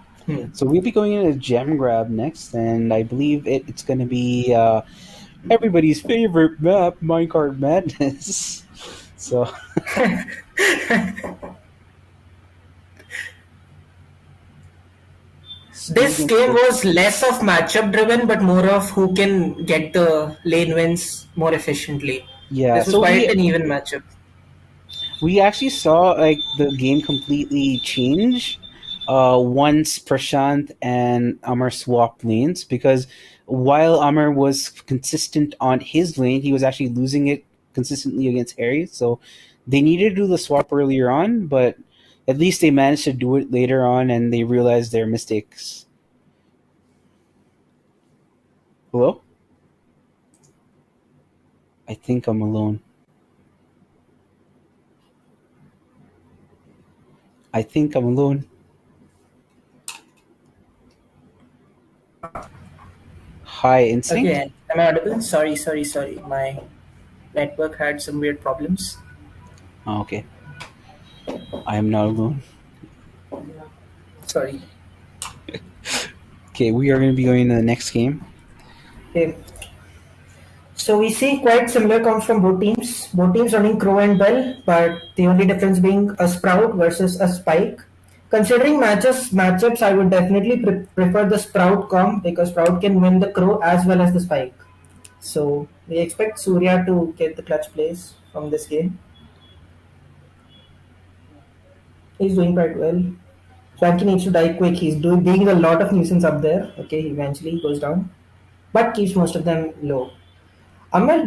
So we'll be going into Gem Grab next, and I believe it's going to be everybody's favorite map, Minecart Madness. So
This game was less of matchup driven, but more of who can get the lane wins more efficiently.
yeah,
This was
so
quite an even matchup.
we actually saw like the game completely change once Trashânt and Amar swapped lanes, because while Amar was consistent on his lane, he was actually losing it consistently against Harry. So they needed to do the swap earlier on, but at least they managed to do it later on, and they realized their mistakes. Hello? I think I'm alone. I think I'm alone. Hi, Instinct.
Okay, am I audible? Sorry. My network had some weird problems.
Oh, okay. I am not alone.
Sorry.
Okay, we are going to be going to the next game.
Okay. So we see quite similar comps from both teams. Both teams running Crow and Bell, but the only difference being a Sprout versus a Spike. Considering matchups, I would definitely prefer the Sprout comp because Sprout can win the Crow as well as the Spike. So we expect Surya to get the clutch plays from this game. He's doing quite well. Swanky needs to die quick. He's being a lot of nuisance up there. Okay, he eventually goes down, but keeps most of them low. Amar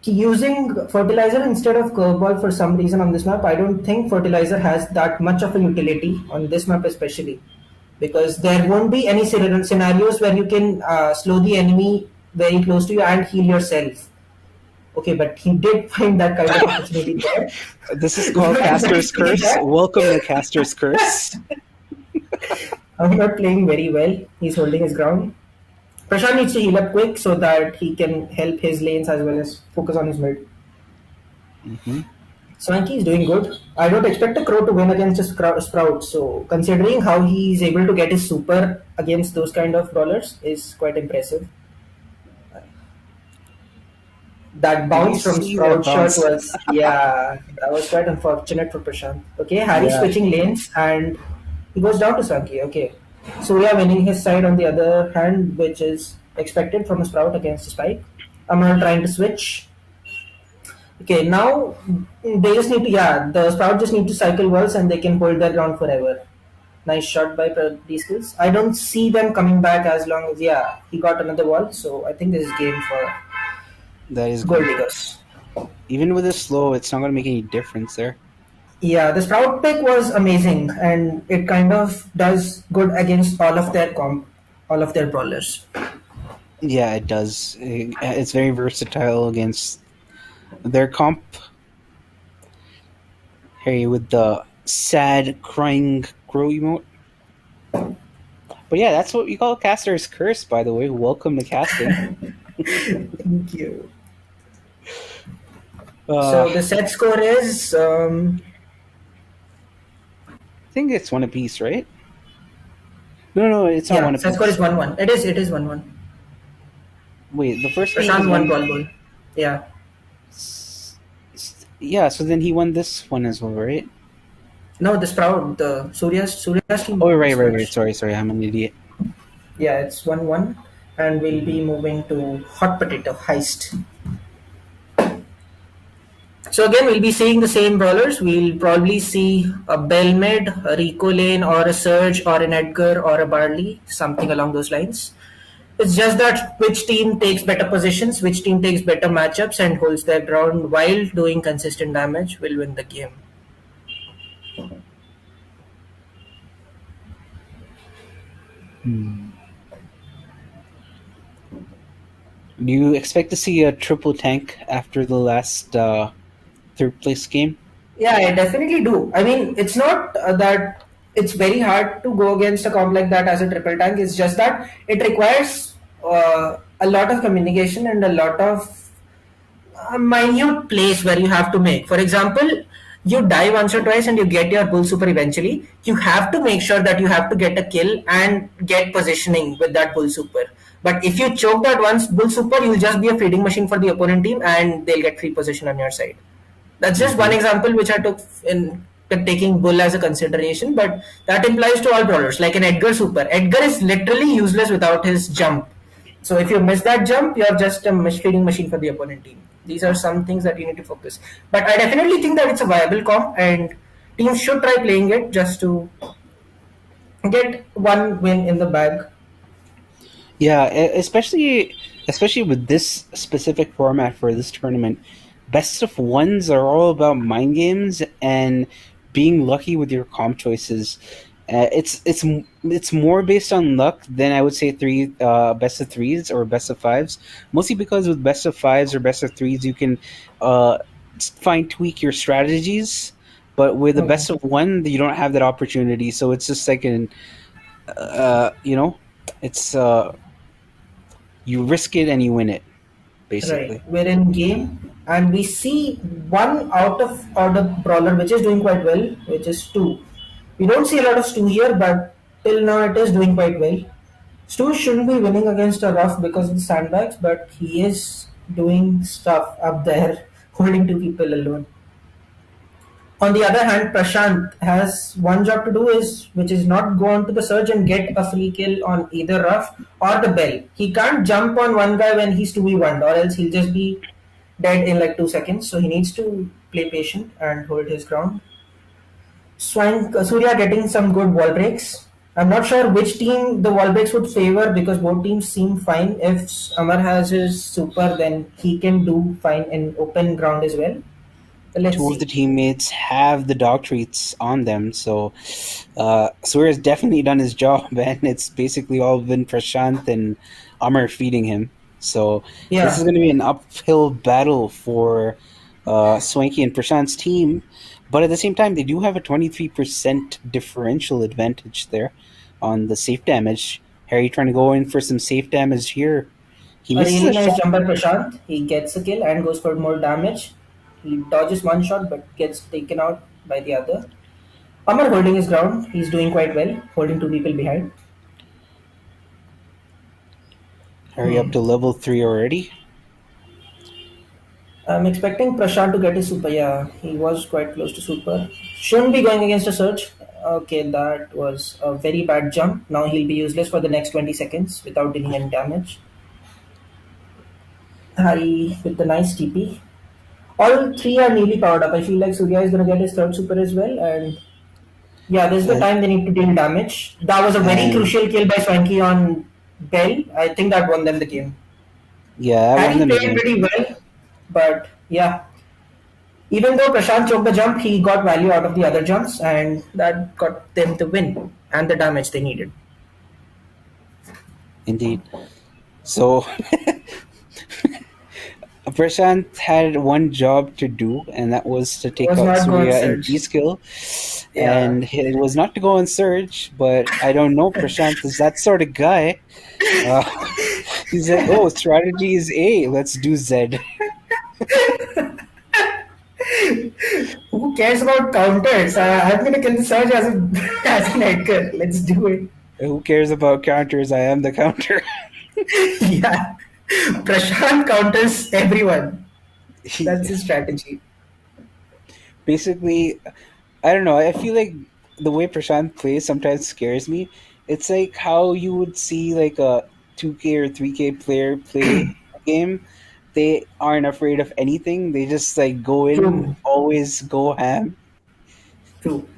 using fertilizer instead of curveball for some reason on this map. I don't think fertilizer has that much of a utility on this map, especially because there won't be any scenarios where you can slow the enemy very close to you and heal yourself. Okay, but he did find that kind of opportunity there.
This is called Caster's Curse. Welcome to Caster's Curse.
I'm not playing very well. He's holding his ground. Trashânt needs to heal up quick so that he can help his lanes as well as focus on his mid. Swanky is doing good. I don't expect a Crow to win against a Sprout, so considering how he is able to get his super against those kind of brawlers is quite impressive. That bounce from Sprout shot was, yeah, that was quite unfortunate for Trashânt. Okay, Harry's switching lanes and he goes down to Swanky. Okay, Surya winning his side on the other hand, which is expected from a Sprout against a Spike. Amar trying to switch. Okay, now they just need to, the Sprout just need to cycle walls and they can hold their ground forever. Nice shot by DSKillzZz. I don't see them coming back as long as, he got another wall, so I think this is game for
that is
Gold Diggers.
Even with a slow, it's not going to make any difference there.
Yeah, the Sprout pick was amazing, and it kind of does good against all of their brawlers.
Yeah, it does. It's very versatile against their comp. Harry with the sad crying crow emote. But yeah, that's what we call Caster's Curse, by the way. Welcome to casting.
Thank you. So the set score is
I think it's 1 apiece, right? No, it's not 1 apiece.
Set score is 1-1. It is 1-1.
Wait, the first game
Trashânt won ball. Yeah.
Yeah, so then he won this one as well, right?
No, the Sprout, the Surya's team.
Oh, right. Sorry, I'm an idiot.
Yeah, it's 1-1, and we'll be moving to Hot Potato Heist. So again, we'll be seeing the same brawlers. We'll probably see a Bell mid, a Rico lane, or a Surge, or an Edgar, or a Barley, something along those lines. It's just that which team takes better positions, which team takes better matchups and holds their ground while doing consistent damage will win the game.
Do you expect to see a triple tank after the last third place game?
Yeah, I definitely do. I mean, it's not that it's very hard to go against a comp like that as a triple tank. It's just that it requires a lot of communication and a lot of minute plays where you have to make. For example, you die once or twice and you get your bull super eventually, you have to make sure that you have to get a kill and get positioning with that bull super. But if you choke that once bull super, you'll just be a feeding machine for the opponent team and they'll get free position on your side. That's just one
Hmm.
example which I took in taking bull as a consideration, but that implies to all brawlers. Like an Edgar super. Edgar is literally useless without his jump. So if you miss that jump, you're just a feeding machine for the opponent team. These are some things that you need to focus. But I definitely think that it's a viable comp, and teams should try playing it just to get one win in the bag.
Yeah, especially with this specific format for this tournament, best of ones are all about mind games and being lucky with your comp choices. It's more based on luck than I would say best of threes or best of fives. Mostly because with best of fives or best of threes, you can uh, fine tweak your strategies. But with the
Hmm.
best of one, you don't have that opportunity. So it's just like an you know, it's you risk it and you win it,
Right.
basically.
We're in game and we see one out of order brawler which is doing quite well, which is Stu. We don't see a lot of Stu here, but till now it is doing quite well. Stu shouldn't be winning against a rough because of the sandbags, but he is doing stuff up there, holding two people alone. On the other hand, Prashant has one job to do is which is not go on to the surge and get a free kill on either Ruff or the Bell. He can't jump on one guy when he's 2v1 or else he'll just be dead in like 2 seconds. So he needs to play patient and hold his ground. Surya getting some good wall breaks. I'm not sure which team the wall breaks would favor because both teams seem fine. If Amar has his super, then he can do fine in open ground as well. But let's
Two of the
see.
teammates have the dog treats on them, so Surya's definitely done his job, and it's basically all been Prashant and Amar feeding him. So this is
Yeah,
going to be an uphill battle for Swanky and Prashant's team, but at the same time, they do have a 23% differential advantage there on the safe damage. Harry trying to go in for some safe damage here. He
a
misses
really
a
nice
shot.
jump by Prashant. He gets a kill and goes for more damage. He dodges one shot but gets taken out by the other. Amar holding his ground. He's doing quite well, holding two people behind.
Harry up to level 3 already.
I'm expecting Prashant to get his super. Yeah, he was quite close to super. Shouldn't be going against a surge. Okay, that was a very bad jump. Now he'll be useless for the next 20 seconds without dealing any damage. Harry with the nice TP. All three are nearly powered up. I feel like Surya is going to get his third super as well. And yeah, this is the
And,
time they need to deal damage. That was a very
and
crucial kill by Swanky on Bell. I think that won them the game.
yeah, I won
Harry
them the
played
game.
pretty well, but yeah, even though Prashant choked the jump, he got value out of the other jumps, and that got them the win and the damage they needed.
Indeed. So Prashant had one job to do, and that was to
It
take
was
out
not going
Surya and
surge.
D-Skill.
Yeah.
And it was not to go on Surge, but I don't know. Prashant is that sort of guy. Uh, he's like, oh, strategy is A, let's do Z.
Who cares about counters? I'm going to kill the surge as, as an Edgar. Let's do it.
Who cares about counters? I am the counter.
Yeah. Prashant counters everyone. That's his strategy.
Basically, I don't know. I feel like the way Prashant plays sometimes scares me. It's like how you would see like a 2K or 3K player play a game. They aren't afraid of anything. They just like go in,
True.
always go ham.
True.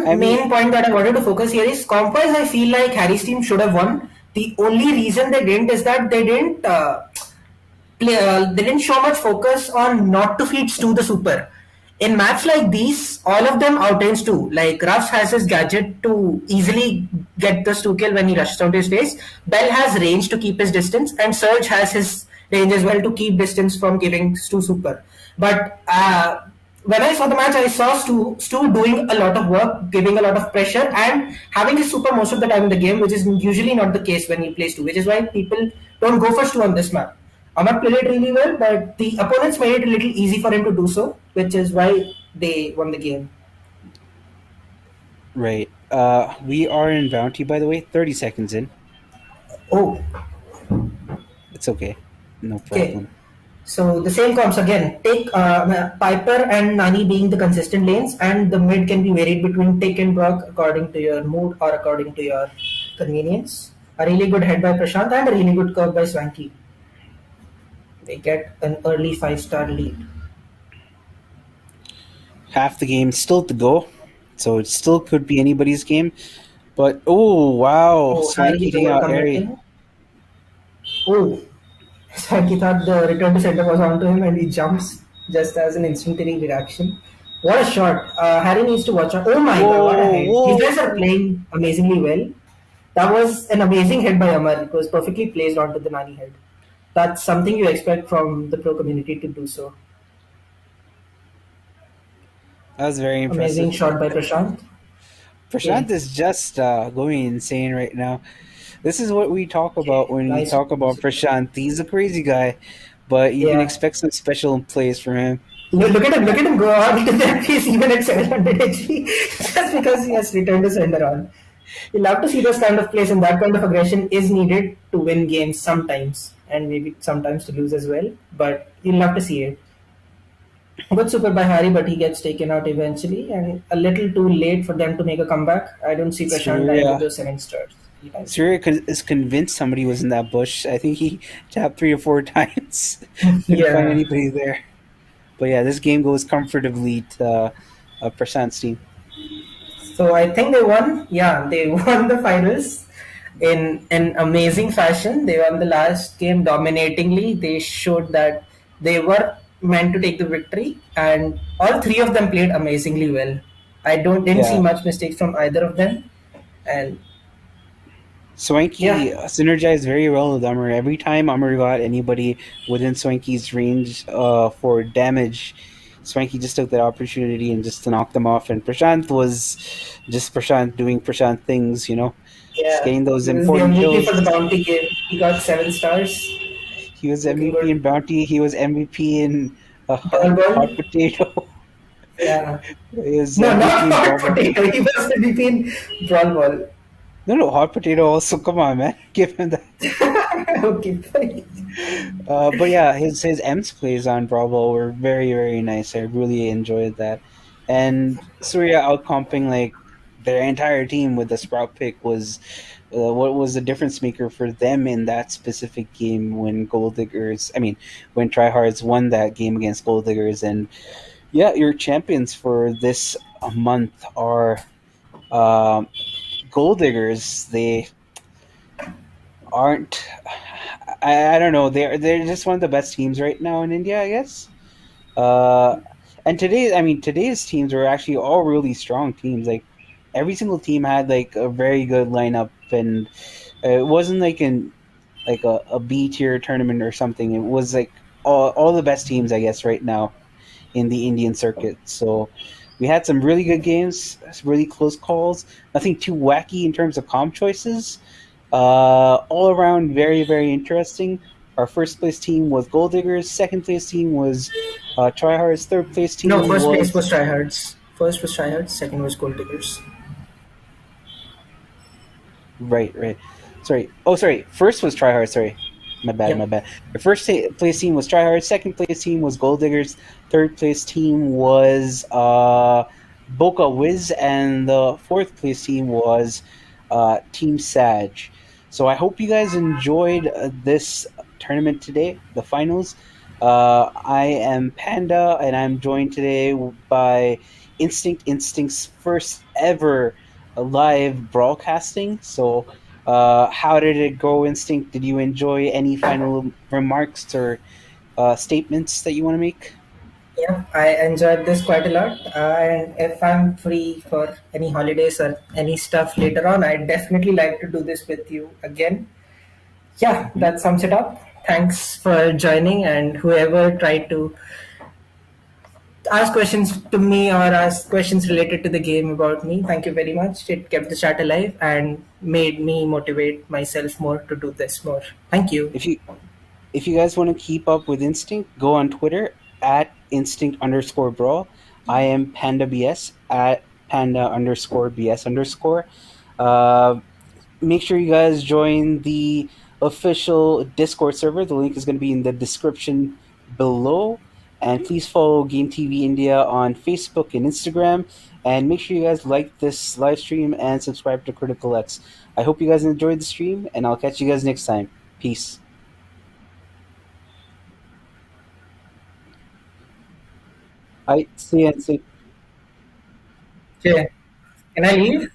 I
One
mean,
main point that I wanted to focus here is comp-wise, I feel like Harry's team should have won. The only reason they didn't is that they didn't show much focus on not to feed Stu the super. In maps like these, all of them outrange Stu. Like Ruffs has his gadget to easily get the Stu kill when he rushes onto his face. Bell has range to keep his distance, and Surge has his range as well to keep distance from giving Stu super. But when I saw the match, I saw Stu doing a lot of work, giving a lot of pressure, and having his super most of the time in the game, which is usually not the case when he plays Stu, which is why people don't go for Stu on this map. Amar played it really well, but the opponents made it a little easy for him to do so, which is why they won the game.
Right. We are in bounty, by the way. 30 seconds in.
Oh,
It's okay. No
okay.
problem.
So the same comes again. Take Piper and Nani being the consistent lanes, and the mid can be varied between Tick and Brock according to your mood or according to your convenience. A really good head by Prashant and a really good curve by Swanky. They get an early 5-star lead.
Half the game still to go, so it still could be anybody's game. But oh wow,
Oh, Harry with
Swanky
the
taking
wall
out Airy.
committing. Oh, Swanky thought the return to center was onto him and he jumps just as an instinctive reaction. What a shot. Harry needs to watch out. Oh my god, what a
Whoa,
head. These guys are
whoa!
playing amazingly well. That was an amazing head by Amar. It was perfectly placed onto the Nani head. That's something you expect from the pro community to do so.
That was very
Amazing
impressive.
shot by Prashant.
Prashant
Okay,
is just going insane right now. This is what we talk about
okay,
when we
nice.
talk about Prashant. He's a crazy guy, but you can
Yeah.
expect some special plays from him.
Look at him go on to that piece even at 700 HP just because he has returned to sender on. You love to see those kind of plays, and that kind of aggression is needed to win games sometimes, and maybe sometimes to lose as well. But you love to see it. Good super by Harry, but he gets taken out eventually, and a little too late for them to make a comeback. I don't see Prashant dying with
Surya,
those 7 stars anytime soon.
Is convinced somebody was in that bush. I think he tapped 3 or 4 times. Couldn't find
Yeah.
anybody there. But yeah, this game goes comfortably to Prashant's team.
So I think they won. Yeah, they won the finals in an amazing fashion. They won the last game dominatingly. They showed that they were meant to take the victory, and all three of them played amazingly well. I don't didn't see
Yeah,
much mistakes from either of them, and yeah,
Swanky synergized very well with Ummer. Every time Ummer got anybody within Swanky's range for damage, Swanky just took that opportunity and just knocked them off. And Prashant was just Prashant doing Prashant things, just
yeah,
getting those
he was the
important
MVP
kills.
for the bounty game. He got 7 stars,
He was
looking
MVP in
good.
Bounty. He was MVP in
Ball
Hot
ball,
Potato.
yeah.
He was
No,
MVP
not
in
hot
Brawl Ball.
potato. He was MVP in brawl ball.
No, no, Hot Potato also. Come on, man. Give him that.
Okay, fine.
But yeah, his M's plays on Bravo were very very nice. I really enjoyed that, and Surya outcomping like their entire team with the Sprout pick was what was the difference maker for them in that specific game when Gold Diggers. I mean, when Tryhards won that game against Gold Diggers, and yeah, your champions for this month are um, Gold Diggers. They aren't. I don't know. They're just one of the best teams right now in India, I guess. Uh, and today's teams were actually all really strong teams. Like every single team had like a very good lineup, and it wasn't like in like a B tier tournament or something. It was like all the best teams, I guess, right now in the Indian circuit. So we had some really good games, some really close calls. Nothing too wacky in terms of comp choices. All around, very, very interesting. Our first place team was Gold Diggers. Second place team was Tryhards. Third place
No,
team
first place
was
was Tryhards. First was Tryhards, second was Gold Diggers.
right, right. Sorry. Oh, sorry. First was Tryhards. Sorry, my bad, my
Yep.
bad. The first place team was Tryhards. Second place team was Gold Diggers. Third place team was Boka Wiz, and the fourth place team was Team Sadge. So I hope you guys enjoyed this tournament today, the finals. I am Panda, and I'm joined today by Instinct's first ever live broadcasting. So, how did it go, Instinct? Did you enjoy any final remarks or statements that you want to make?
Yeah, I enjoyed this quite a lot. And if I'm free for any holidays or any stuff later on, I'd definitely like to do this with you again. Yeah,
Mhm.
that sums it up. Thanks for joining, and whoever tried to ask questions to me or ask questions related to the game about me, thank you very much. It kept the chat alive and made me motivate myself more to do this more. Thank you.
If you if you guys want to keep up with Instinct, go on Twitter at Instinct_Brawl. I am Panda BS at Panda underscore BS underscore. Uh, Make sure you guys join the official Discord server. The link is going to be in the description below. And please follow Game TV India on Facebook and Instagram. And make sure you guys like this live stream and subscribe to Critical X. I hope you guys enjoyed the stream, and I'll catch you guys next time. Peace. I see.
Okay. Can I leave?